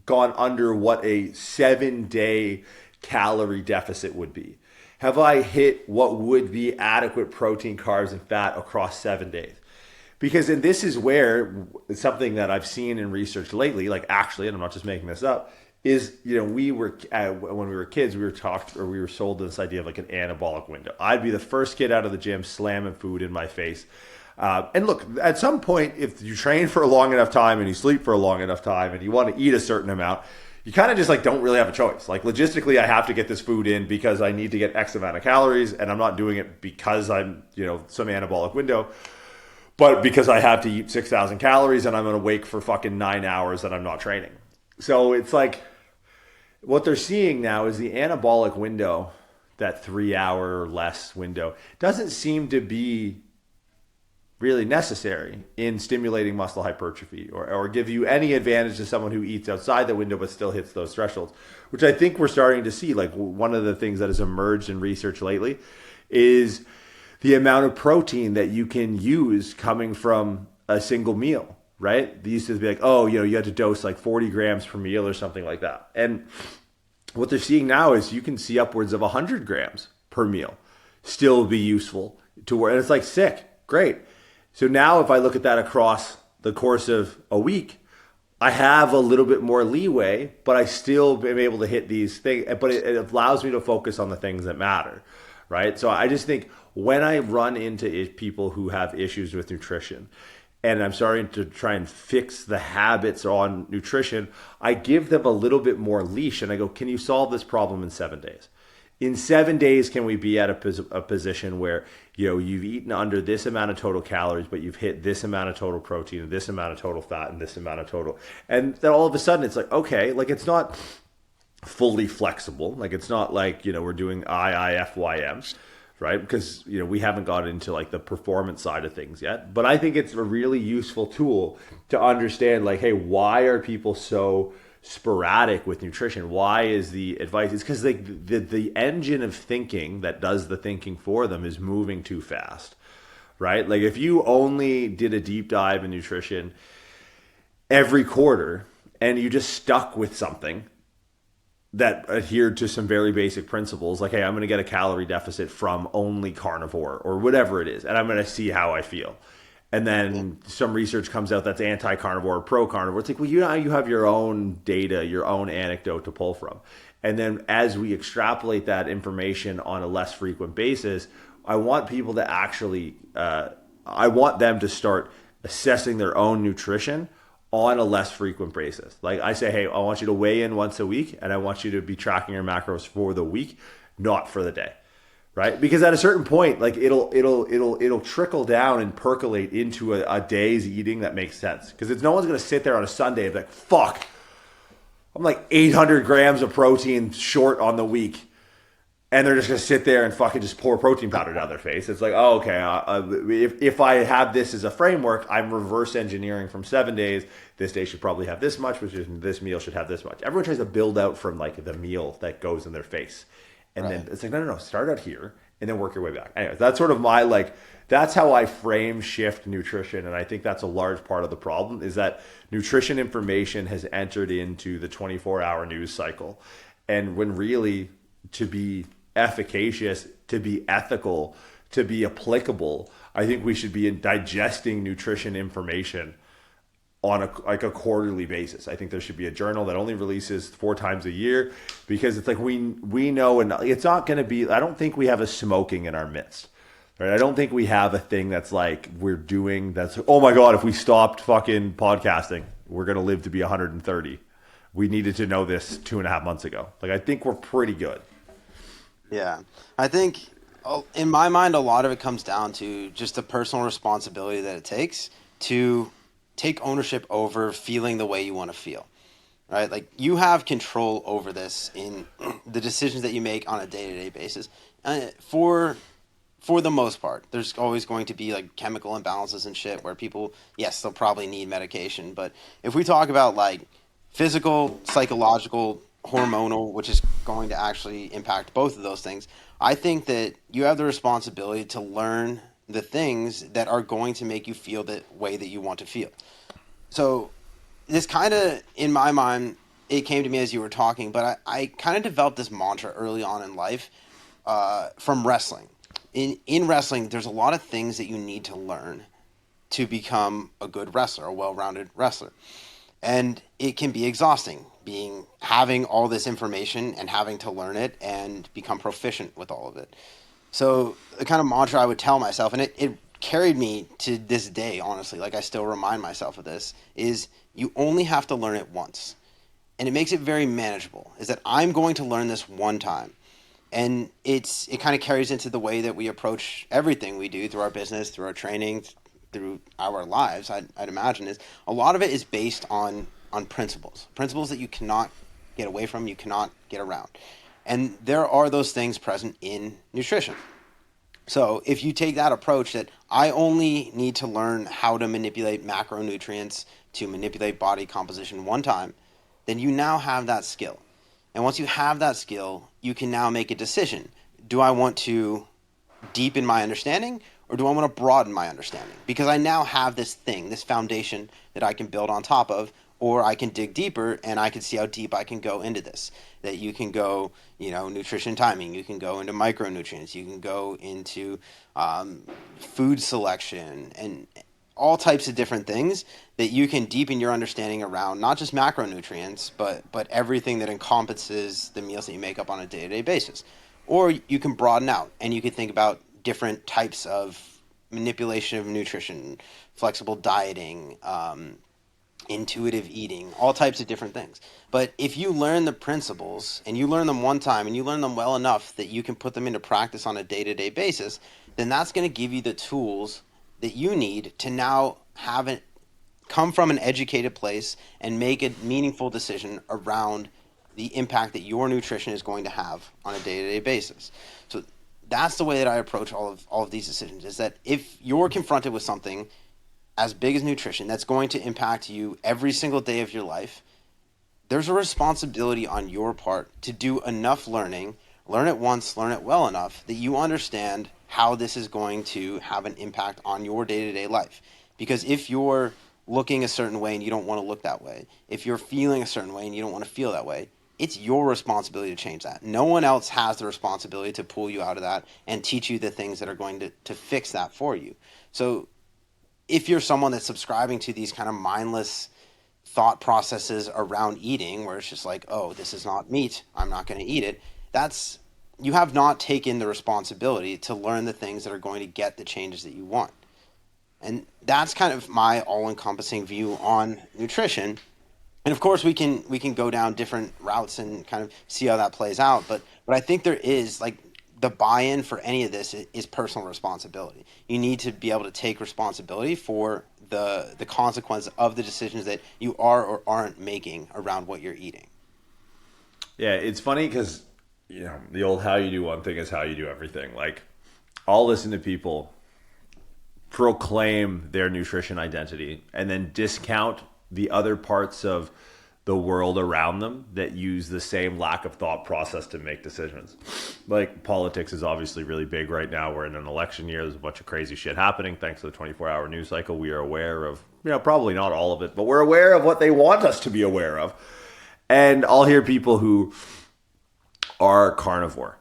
gone under what a 7-day calorie deficit would be? Have I hit what would be adequate protein, carbs, and fat across 7 days? Because, and this is where something that I've seen in research lately, like actually, and I'm not just making this up, is, we were, when we were kids, we were taught, or we were sold this idea of like an anabolic window. I'd be the first kid out of the gym slamming food in my face. And look, at some point, if you train for a long enough time and you sleep for a long enough time and you want to eat a certain amount, you kind of just like don't really have a choice. Like logistically, I have to get this food in because I need to get X amount of calories, and I'm not doing it because I'm, some anabolic window, but because I have to eat 6,000 calories and I'm going to wake for fucking 9 hours that I'm not training. So it's like what they're seeing now is the anabolic window, that 3 hour or less window, doesn't seem to be really necessary in stimulating muscle hypertrophy or give you any advantage to someone who eats outside the window but still hits those thresholds, which I think we're starting to see. Like one of the things that has emerged in research lately is the amount of protein that you can use coming from a single meal, right? They used to be like, oh, you had to dose like 40 grams per meal or something like that. And what they're seeing now is you can see upwards of 100 grams per meal still be useful to where, and it's like sick, great. So now if I look at that across the course of a week, I have a little bit more leeway, but I still am able to hit these things, but it allows me to focus on the things that matter, right? So I just think when I run into people who have issues with nutrition and I'm starting to try and fix the habits on nutrition, I give them a little bit more leash and I go, can you solve this problem in 7 days? In 7 days, can we be at a position where, you've eaten under this amount of total calories, but you've hit this amount of total protein and this amount of total fat and this amount of total. And then all of a sudden it's like, okay, like it's not fully flexible. Like it's not like, we're doing IIFYM, right? Because, we haven't got into like the performance side of things yet. But I think it's a really useful tool to understand like, hey, why are people so sporadic with nutrition? Why is the advice? It's because the engine of thinking that does the thinking for them is moving too fast, right? Like if you only did a deep dive in nutrition every quarter and you just stuck with something that adhered to some very basic principles, like, hey, I'm going to get a calorie deficit from only carnivore or whatever it is, and I'm going to see how I feel. And then some research comes out that's anti-carnivore or pro-carnivore. It's like, well, you have your own data, your own anecdote to pull from. And then as we extrapolate that information on a less frequent basis, I want people to actually, I want them to start assessing their own nutrition on a less frequent basis. Like I say, hey, I want you to weigh in once a week and I want you to be tracking your macros for the week, not for the day. Right? Because at a certain point, like it'll trickle down and percolate into a day's eating that makes sense. Because no one's gonna sit there on a Sunday and be like, fuck, I'm like 800 grams of protein short on the week. And they're just going to sit there and fucking just pour protein powder down their face. It's like, oh, okay, if I have this as a framework, I'm reverse engineering from 7 days. This day should probably have this much, which is this meal should have this much. Everyone tries to build out from like the meal that goes in their face. And then it's like, no, start out here and then work your way back. Anyways, that's sort of my that's how I frame shift nutrition. And I think that's a large part of the problem is that nutrition information has entered into the 24-hour news cycle. And when really to be efficacious, to be ethical, to be applicable, I think we should be digesting nutrition information on a quarterly basis. I think there should be a journal that only releases 4 times a year because it's like we know, and it's not going to be, I don't think we have a smoking in our midst. Right? I don't think we have a thing that's like we're doing that's, oh my God, if we stopped fucking podcasting, we're going to live to be 130. We needed to know this 2.5 months ago. Like I think we're pretty good. Yeah, I think in my mind, a lot of it comes down to just the personal responsibility that it takes to take ownership over feeling the way you want to feel, right? Like you have control over this in the decisions that you make on a day-to-day basis. For the most part, there's always going to be like chemical imbalances and shit where people, yes, they'll probably need medication. But if we talk about like physical, psychological, hormonal, which is going to actually impact both of those things, I think that you have the responsibility to learn the things that are going to make you feel the way that you want to feel. So this kind of, in my mind, it came to me as you were talking, but I kind of developed this mantra early on in life from wrestling. In wrestling, there's a lot of things that you need to learn to become a good wrestler, a well-rounded wrestler. And it can be exhausting having all this information and having to learn it and become proficient with all of it. So the kind of mantra I would tell myself, and it carried me to this day, honestly, like I still remind myself of this, is you only have to learn it once. And it makes it very manageable, is that I'm going to learn this one time. And it kind of carries into the way that we approach everything we do through our business, through our training, through our lives. I'd imagine is a lot of it is based on principles that you cannot get away from, you cannot get around. And there are those things present in nutrition. So if you take that approach that I only need to learn how to manipulate macronutrients to manipulate body composition one time, then you now have that skill. And once you have that skill, you can now make a decision. Do I want to deepen my understanding or do I want to broaden my understanding? Because I now have this thing, this foundation that I can build on top of, or I can dig deeper and I can see how deep I can go into this. That you can go, nutrition timing, you can go into micronutrients, you can go into food selection and all types of different things that you can deepen your understanding around, not just macronutrients, but everything that encompasses the meals that you make up on a day-to-day basis. Or you can broaden out and you can think about different types of manipulation of nutrition, flexible dieting, intuitive eating, all types of different things. But if you learn the principles and you learn them one time and you learn them well enough that you can put them into practice on a day-to-day basis, then that's going to give you the tools that you need to now have it come from an educated place and make a meaningful decision around the impact that your nutrition is going to have on a day-to-day basis. So that's the way that I approach all of these decisions, is that if you're confronted with something as big as nutrition that's going to impact you every single day of your life, there's a responsibility on your part to do enough learning, learn it once, learn it well enough that you understand how this is going to have an impact on your day-to-day life. Because if you're looking a certain way and you don't want to look that way, if you're feeling a certain way and you don't want to feel that way, it's your responsibility to change that. No one else has the responsibility to pull you out of that and teach you the things that are going to fix that for you. So if you're someone that's subscribing to these kind of mindless thought processes around eating, where it's just like, oh, this is not meat, I'm not going to eat it, you have not taken the responsibility to learn the things that are going to get the changes that you want. And that's kind of my all-encompassing view on nutrition. And of course, we can go down different routes and kind of see how that plays out. But I think there is like the buy-in for any of this is personal responsibility. You need to be able to take responsibility for the consequence of the decisions that you are or aren't making around what you're eating. Yeah, it's funny because the old "how you do one thing is how you do everything." Like, I'll listen to people proclaim their nutrition identity and then discount the other parts of the world around them that use the same lack of thought process to make decisions. Like, politics is obviously really big right now. We're in an election year. There's a bunch of crazy shit happening thanks to the 24-hour news cycle. We are aware of, probably not all of it, but we're aware of what they want us to be aware of. And I'll hear people who are carnivore.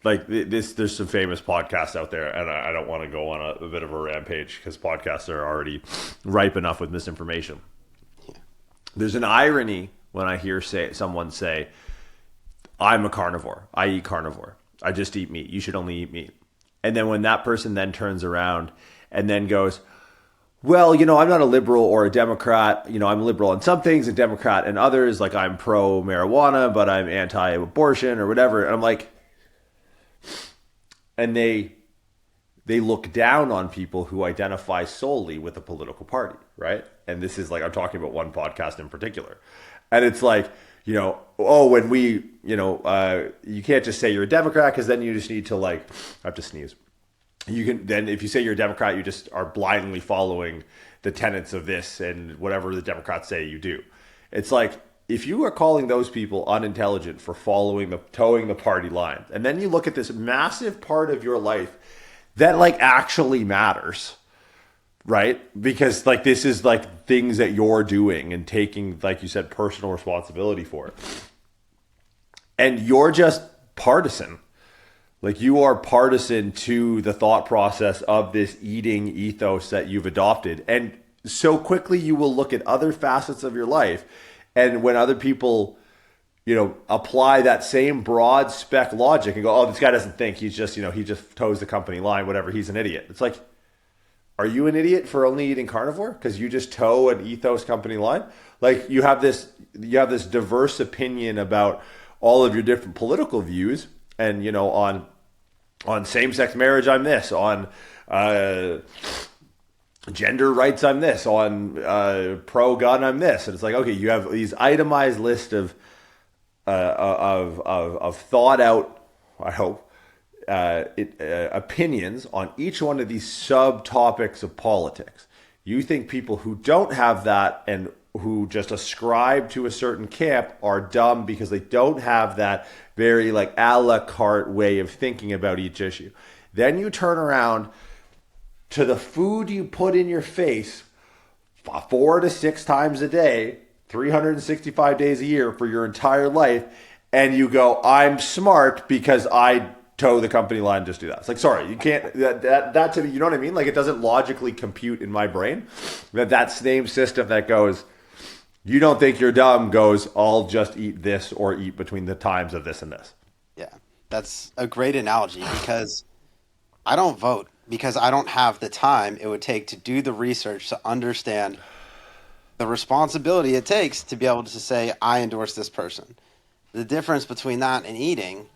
Like this, there's some famous podcasts out there, and I don't want to go on a bit of a rampage because podcasts are already ripe enough with misinformation. There's an irony when I hear someone say, "I'm a carnivore. I eat carnivore. I just eat meat. You should only eat meat." And then when that person then turns around and then goes, "Well, I'm not a liberal or a Democrat. I'm liberal on some things, a Democrat and others. Like, I'm pro marijuana, but I'm anti-abortion or whatever." And I'm like, and they look down on people who identify solely with a political party, right? And this is like, I'm talking about one podcast in particular. And it's like, when we, you can't just say you're a Democrat because then you just need to I have to sneeze. You can then, if you say you're a Democrat, you just are blindly following the tenets of this and whatever the Democrats say you do. It's like, if you are calling those people unintelligent for towing the party line, and then you look at this massive part of your life that actually matters, right? Because this is things that you're doing and taking, like you said, personal responsibility for. And you're just partisan. You are partisan to the thought process of this eating ethos that you've adopted. And so quickly you will look at other facets of your life. And when other people, apply that same broad spec logic and go, "Oh, this guy doesn't think, he's just, he just toes the company line, whatever, he's an idiot." It's like, are you an idiot for only eating carnivore because you just toe an ethos company line? You have this diverse opinion about all of your different political views, and on same-sex marriage, I'm this, on gender rights, I'm this, on pro-gun, I'm this. And it's like, okay, you have these itemized list of thought out, I hope, opinions on each one of these subtopics of politics. You think people who don't have that and who just ascribe to a certain camp are dumb because they don't have that very a la carte way of thinking about each issue. Then you turn around to the food you put in your face 4 to 6 times a day, 365 days a year for your entire life, and you go, "I'm smart because I toe the company line, just do that." It's like, sorry, you can't, that to me, you know what I mean? It doesn't logically compute in my brain that same system that goes, "You don't think you're dumb," goes, "I'll just eat this or eat between the times of this and this." Yeah, that's a great analogy because I don't vote because I don't have the time it would take to do the research to understand the responsibility it takes to be able to say, "I endorse this person." The difference between that and eating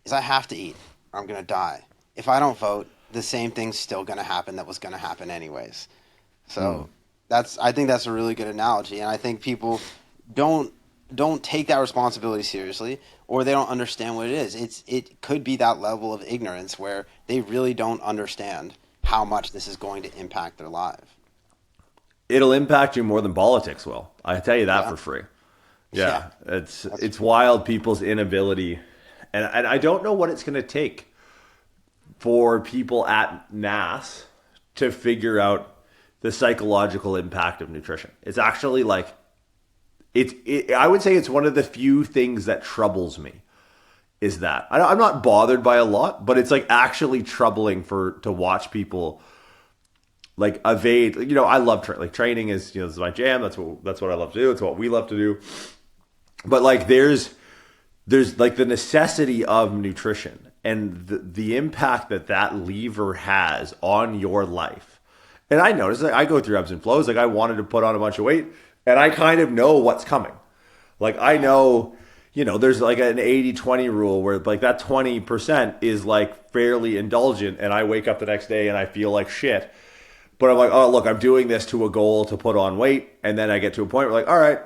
is I have to eat or I'm going to die. If I don't vote, the same thing's still going to happen that was going to happen anyways. So I think that's a really good analogy. And I think people don't take that responsibility seriously, or they don't understand what it is. It could be that level of ignorance where they really don't understand how much this is going to impact their life. It'll impact you more than politics will. I tell you that for free. Yeah. It's wild, people's inability. And I don't know what it's going to take for people at mass to figure out the psychological impact of nutrition. It's actually I would say it's one of the few things that troubles me is that. I'm not bothered by a lot, but it's actually troubling to watch people evade. I love training is, this is my jam. That's what I love to do. It's what we love to do. But there's the necessity of nutrition and the impact that lever has on your life. And I noticed I go through ebbs and flows. I wanted to put on a bunch of weight. And I kind of know what's coming. Like I know, there's like an 80-20 rule where like that 20% is like fairly indulgent, and I wake up the next day and I feel like shit. But I'm like, oh, look, I'm doing this to a goal to put on weight. And then I get to a point where like, all right,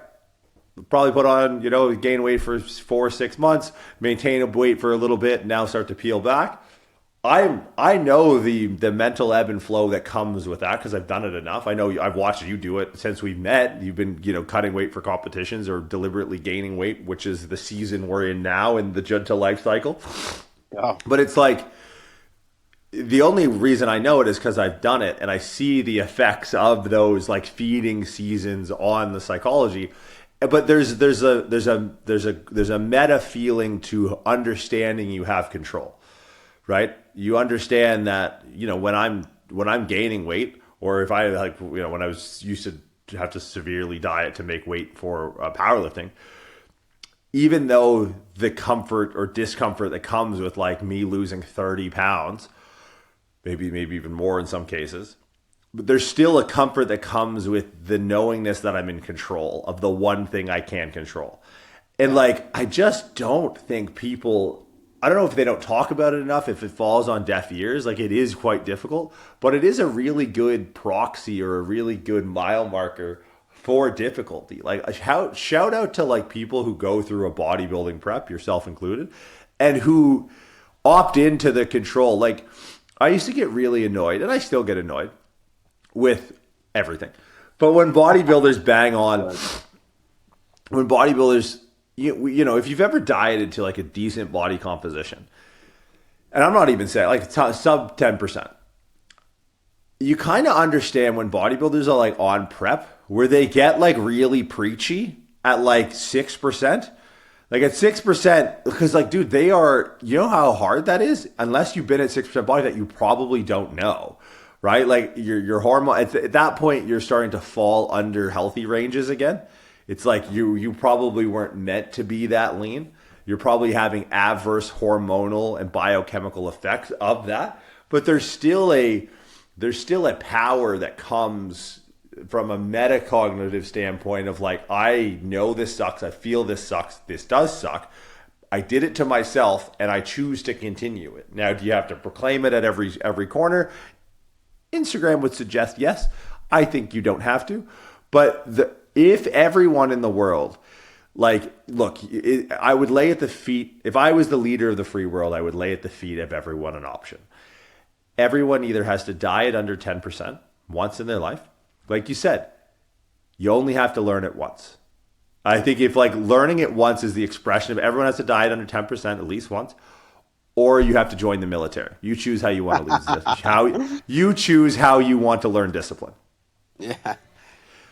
probably put on, gain weight for 4 or 6 months, maintain a weight for a little bit, and now start to peel back. I know the mental ebb and flow that comes with that because I've done it enough. I know I've watched you do it since we've met. You've been, cutting weight for competitions or deliberately gaining weight, which is the season we're in now in the Jiunta life cycle. Oh. But it's like, the only reason I know it is because I've done it and I see the effects of those like feeding seasons on the psychology. But there's a meta feeling to understanding you have control, right? You understand that when I'm gaining weight, or if I when I was used to have to severely diet to make weight for powerlifting, even though the comfort or discomfort that comes with like me losing 30 pounds. Maybe even more in some cases. But there's still a comfort that comes with the knowingness that I'm in control of the one thing I can control. And like, I just don't think people, I don't know if they don't talk about it enough, if it falls on deaf ears, like it is quite difficult, but it is a really good proxy or a really good mile marker for difficulty. Like shout out to like people who go through a bodybuilding prep, yourself included, and who opt into the control. Like, I used to get really annoyed, and I still get annoyed with everything. But when bodybuilders bang on, when bodybuilders, if you've ever dieted to like a decent body composition, and I'm not even saying like sub 10%, you kind of understand when bodybuilders are like on prep, where they get like really preachy at like 6%. Like at 6%, because like, dude, they are, you know how hard that is? Unless you've been at 6% body fat, you probably don't know, right? Like your hormone, at that point, you're starting to fall under healthy ranges again. It's like you probably weren't meant to be that lean. You're probably having adverse hormonal and biochemical effects of that. But there's still a power that comes from a metacognitive standpoint of like, I know this sucks, I feel this sucks, this does suck, I did it to myself and I choose to continue it. Now, do you have to proclaim it at every corner? Instagram would suggest yes. I think you don't have to. But if everyone in the world, like, look, I would lay at the feet, if I was the leader of the free world, I would lay at the feet of everyone an option. Everyone either has to diet under 10% once in their life. Like you said, you only have to learn it once. I think if like learning it once is the expression of everyone has to diet under 10% at least once, or you have to join the military. You choose how you want to lose you choose how you want to learn discipline. Yeah,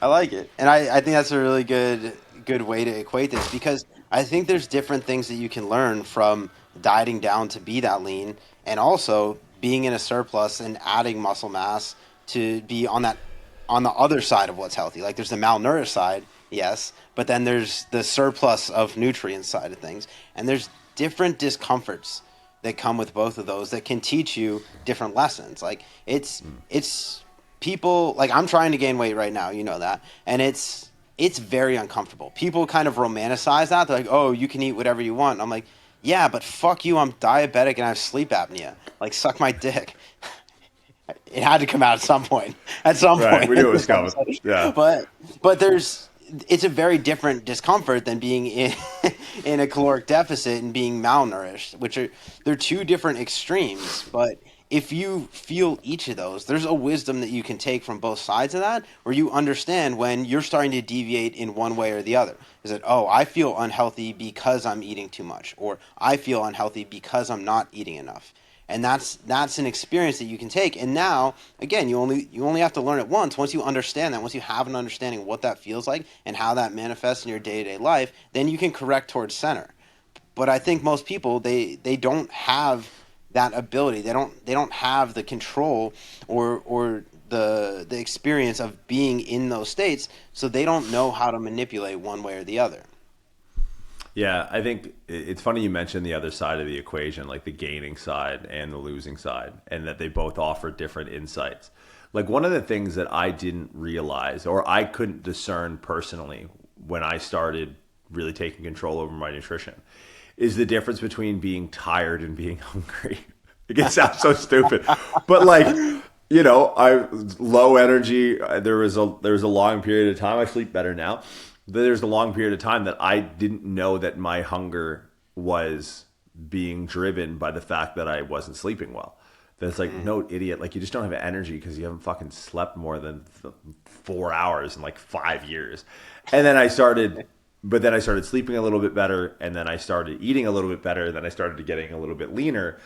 I like it. And I think that's a really good way to equate this, because I think there's different things that you can learn from dieting down to be that lean, and also being in a surplus and adding muscle mass to be on the other side of what's healthy. Like there's the malnourished side, yes, but then there's the surplus of nutrients side of things. And there's different discomforts that come with both of those that can teach you different lessons. Like it's people, like I'm trying to gain weight right now, you know that. And it's very uncomfortable. People kind of romanticize that. They're like, oh, you can eat whatever you want. And I'm like, yeah, but fuck you, I'm diabetic and I have sleep apnea. Like, suck my dick. It had to come out at some point. Right, we knew it was coming. Yeah. But it's a very different discomfort than being in a caloric deficit and being malnourished, they're two different extremes. But if you feel each of those, there's a wisdom that you can take from both sides of that, where you understand when you're starting to deviate in one way or the other. Is it, oh, I feel unhealthy because I'm eating too much, or I feel unhealthy because I'm not eating enough. And that's an experience that you can take. And now, again, you only have to learn it once. Once you understand that, once you have an understanding of what that feels like and how that manifests in your day-to-day life, then you can correct towards center. But I think most people, they don't have that ability. They don't have the control or the experience of being in those states, so they don't know how to manipulate one way or the other. Yeah, I think it's funny you mentioned the other side of the equation, like the gaining side and the losing side, and that they both offer different insights. like one of the things that I didn't realize or I couldn't discern personally when I started really taking control over my nutrition is the difference between being tired and being hungry. It sounds so stupid, but like, you know, I low energy. There was a long period of time. I sleep better now. There's a long period of time that I didn't know that my hunger was being driven by the fact that I wasn't sleeping well. That's like, no, idiot. Like, you just don't have energy because you haven't fucking slept more than 4 hours in like 5 years. And then I started sleeping a little bit better. And then I started eating a little bit better. Then I started getting a little bit leaner.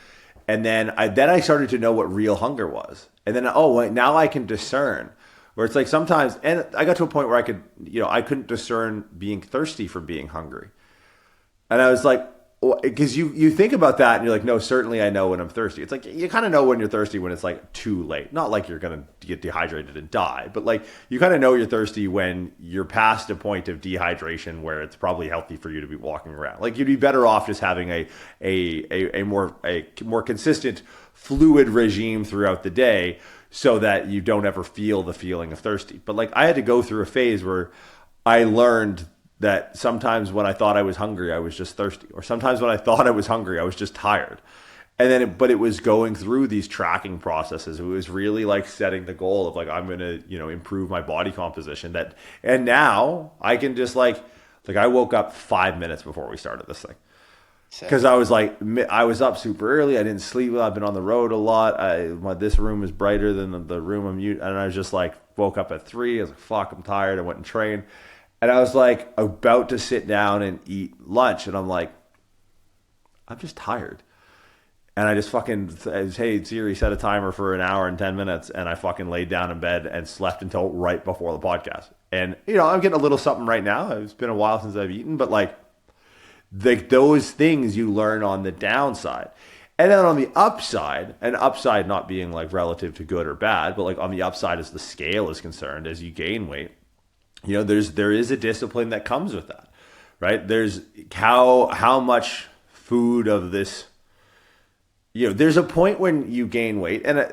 And then I started to know what real hunger was. And then, oh, wait, now I can discern where it's like sometimes, and I got to a point where I couldn't discern being thirsty from being hungry. And I was like, because you think about that and you're like, no, certainly I know when I'm thirsty. It's like you kind of know when you're thirsty when it's like too late. Not like you're going to get dehydrated and die, but like you kind of know you're thirsty when you're past a point of dehydration where it's probably healthy for you to be walking around. Like you'd be better off just having a more consistent fluid regime throughout the day so that you don't ever feel the feeling of thirsty. But like I had to go through a phase where I learned that sometimes when I thought I was hungry, I was just thirsty. Or sometimes when I thought I was hungry, I was just tired. And then, but it was going through these tracking processes. It was really like setting the goal of like, I'm going to, improve my body composition and now I can just like I woke up 5 minutes before we started this thing. Because I was up super early. I didn't sleep well. I've been on the road a lot. This room is brighter than the room I'm using. And I was just like, woke up at 3. I was like, fuck, I'm tired. I went and trained. And I was like about to sit down and eat lunch. And I'm like, I'm just tired. And I just hey, Siri, set a timer for an hour and 10 minutes. And I fucking laid down in bed and slept until right before the podcast. And, I'm getting a little something right now. It's been a while since I've eaten. But like those things you learn on the downside. And then on the upside, and upside not being like relative to good or bad, but like on the upside as the scale is concerned, as you gain weight, there is a discipline that comes with that, right? There's how much food of this, there's a point when you gain weight and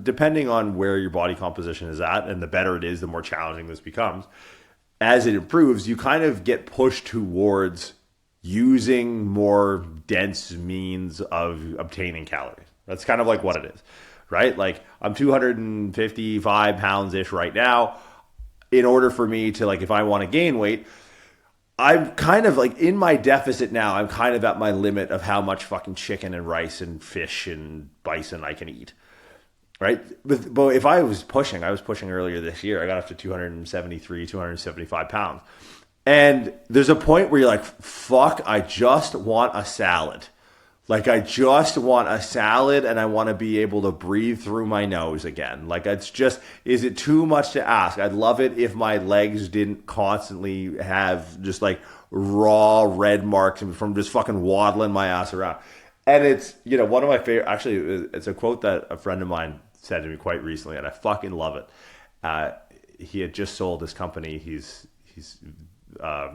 depending on where your body composition is at and the better it is, the more challenging this becomes. As it improves, you kind of get pushed towards using more dense means of obtaining calories. That's kind of like what it is, right? Like I'm 255 pounds-ish right now. In order for me to if I want to gain weight, I'm kind of in my deficit now. I'm kind of at my limit of how much fucking chicken and rice and fish and bison I can eat. Right. But if I was pushing earlier this year, I got up to 273, 275 pounds. And there's a point where you're like, fuck, I just want a salad. I just want a salad and I want to be able to breathe through my nose again. Is it too much to ask? I'd love it if my legs didn't constantly have just raw red marks from just fucking waddling my ass around. And it's, one of my favorite, actually, it's a quote that a friend of mine said to me quite recently and I fucking love it. He had just sold his company. He's a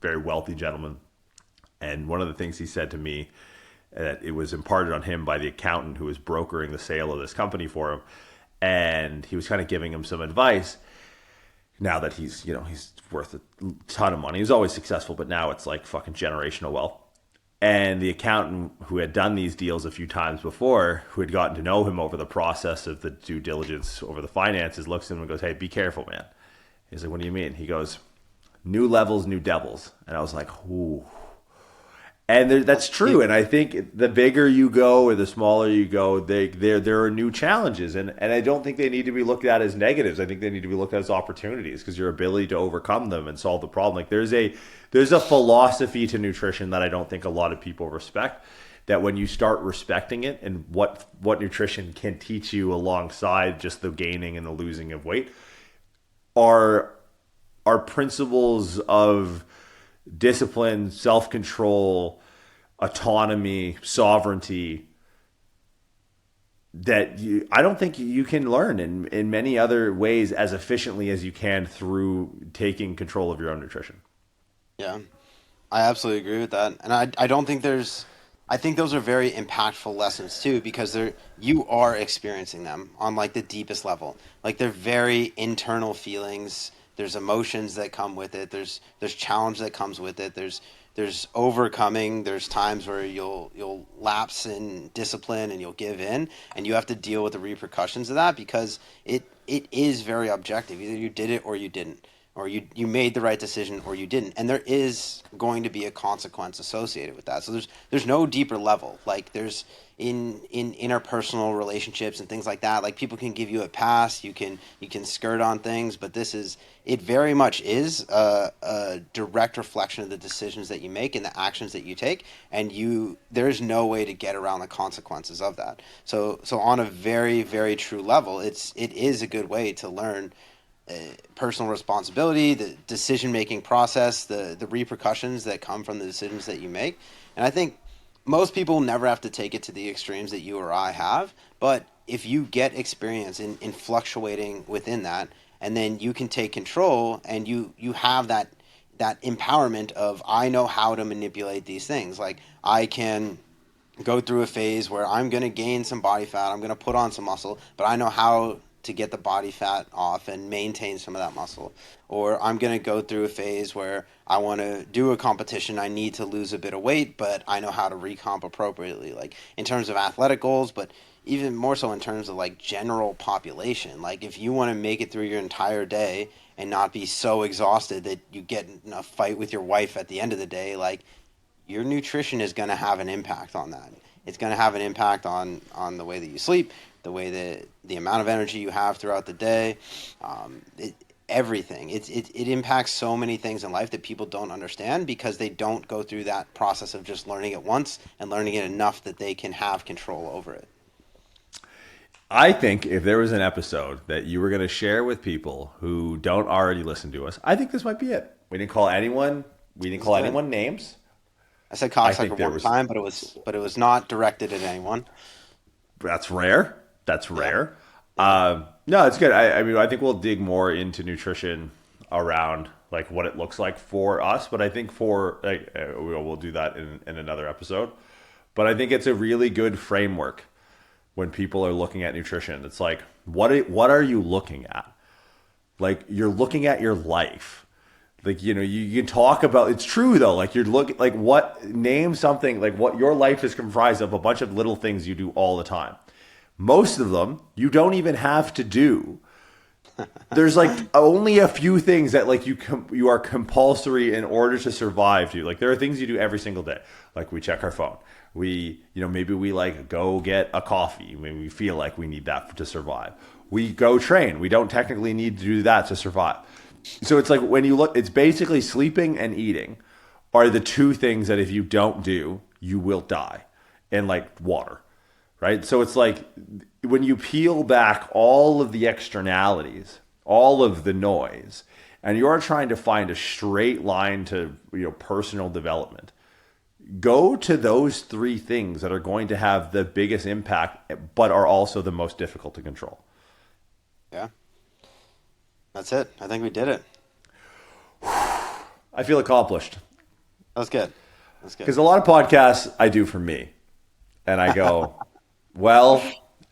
very wealthy gentleman. And one of the things he said to me, that it was imparted on him by the accountant who was brokering the sale of this company for him. And he was kind of giving him some advice. Now that he's worth a ton of money. He's always successful, but now it's like fucking generational wealth. And the accountant who had done these deals a few times before, who had gotten to know him over the process of the due diligence over the finances, looks at him and goes, hey, be careful, man. He's like, what do you mean? He goes, new levels, new devils. And I was like, ooh. And that's true. And I think the bigger you go or the smaller you go, there are new challenges. And I don't think they need to be looked at as negatives. I think they need to be looked at as opportunities because your ability to overcome them and solve the problem. There's a philosophy to nutrition that I don't think a lot of people respect, that when you start respecting it and what nutrition can teach you alongside just the gaining and the losing of weight are principles of discipline, self-control, autonomy, sovereignty that I don't think you can learn in many other ways as efficiently as you can through taking control of your own nutrition. Yeah, I absolutely agree with that. And I don't think there's I think those are very impactful lessons too, because you are experiencing them on like the deepest level. Like they're very internal feelings. There's emotions that come with it. There's challenge that comes with it. There's overcoming. There's times where you'll lapse in discipline and you'll give in, and you have to deal with the repercussions of that because it is very objective. Either you did it or you didn't, or you made the right decision or you didn't, and there is going to be a consequence associated with that. So there's no deeper level. Like there's in interpersonal relationships and things like that, like people can give you a pass, you can skirt on things, but it very much is a direct reflection of the decisions that you make and the actions that you take, and there's no way to get around the consequences of that. So on a very, very true level, it is a good way to learn personal responsibility, the decision-making process, the repercussions that come from the decisions that you make. And I think most people never have to take it to the extremes that you or I have, but if you get experience in fluctuating within that, and then you can take control and you have that empowerment of, I know how to manipulate these things. Like I can go through a phase where I'm going to gain some body fat, I'm going to put on some muscle, but I know how to get the body fat off and maintain some of that muscle. Or I'm going to go through a phase where I want to do a competition, I need to lose a bit of weight, but I know how to recomp appropriately, like in terms of athletic goals, but even more so in terms of like general population. Like if you want to make it through your entire day and not be so exhausted that you get in a fight with your wife at the end of the day, like your nutrition is going to have an impact on that. It's going to have an impact on the way that you sleep, the way that the amount of energy you have throughout the day, everything. It impacts so many things in life that people don't understand because they don't go through that process of just learning it once and learning it enough that they can have control over it. I think if there was an episode that you were going to share with people who don't already listen to us, I think this might be it. We didn't call anyone names. I said cocksucker one time, but it was not directed at anyone. That's rare. No, it's good. I mean, I think we'll dig more into nutrition around like what it looks like for us, but I think we'll do that in another episode. But I think it's a really good framework when people are looking at nutrition. It's like, what are you looking at? Like you're looking at your life. Like, you can talk about, it's true though. Like name something, like what your life is comprised of, a bunch of little things you do all the time. Most of them you don't even have to do. There's like only a few things that like you are compulsory in order to survive to. Like there are things you do every single day. Like we check our phone. Maybe we like go get a coffee when we feel like we need that to survive. We go train. We don't technically need to do that to survive. So it's like when you look, it's basically sleeping and eating are the two things that if you don't do, you will die. And like water, right? So it's like when you peel back all of the externalities, all of the noise, and you're trying to find a straight line to personal development, go to those three things that are going to have the biggest impact, but are also the most difficult to control. Yeah. That's it. I think we did it. I feel accomplished. That's good. Because a lot of podcasts I do for me. And I go, well,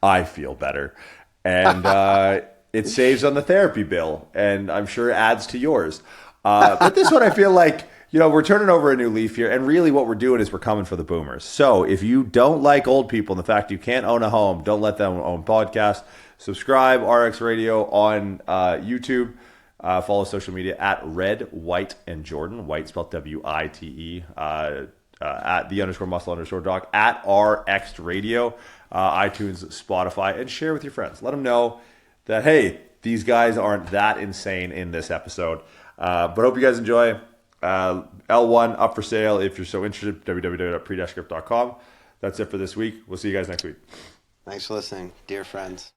I feel better. And it saves on the therapy bill. And I'm sure it adds to yours. But this one I feel like, we're turning over a new leaf here. And really what we're doing is we're coming for the boomers. So if you don't like old people and the fact you can't own a home, don't let them own podcasts. Subscribe, RX Radio on YouTube. Follow social media at Red, White, and Jordan. White spelled WITE. At the _muscle_doc. At RX Radio. iTunes, Spotify. And share with your friends. Let them know that, hey, these guys aren't that insane in this episode. But hope you guys enjoy. L1 up for sale if you're so interested. www.pre-script.com. That's it for this week. We'll see you guys next week. Thanks for listening, dear friends.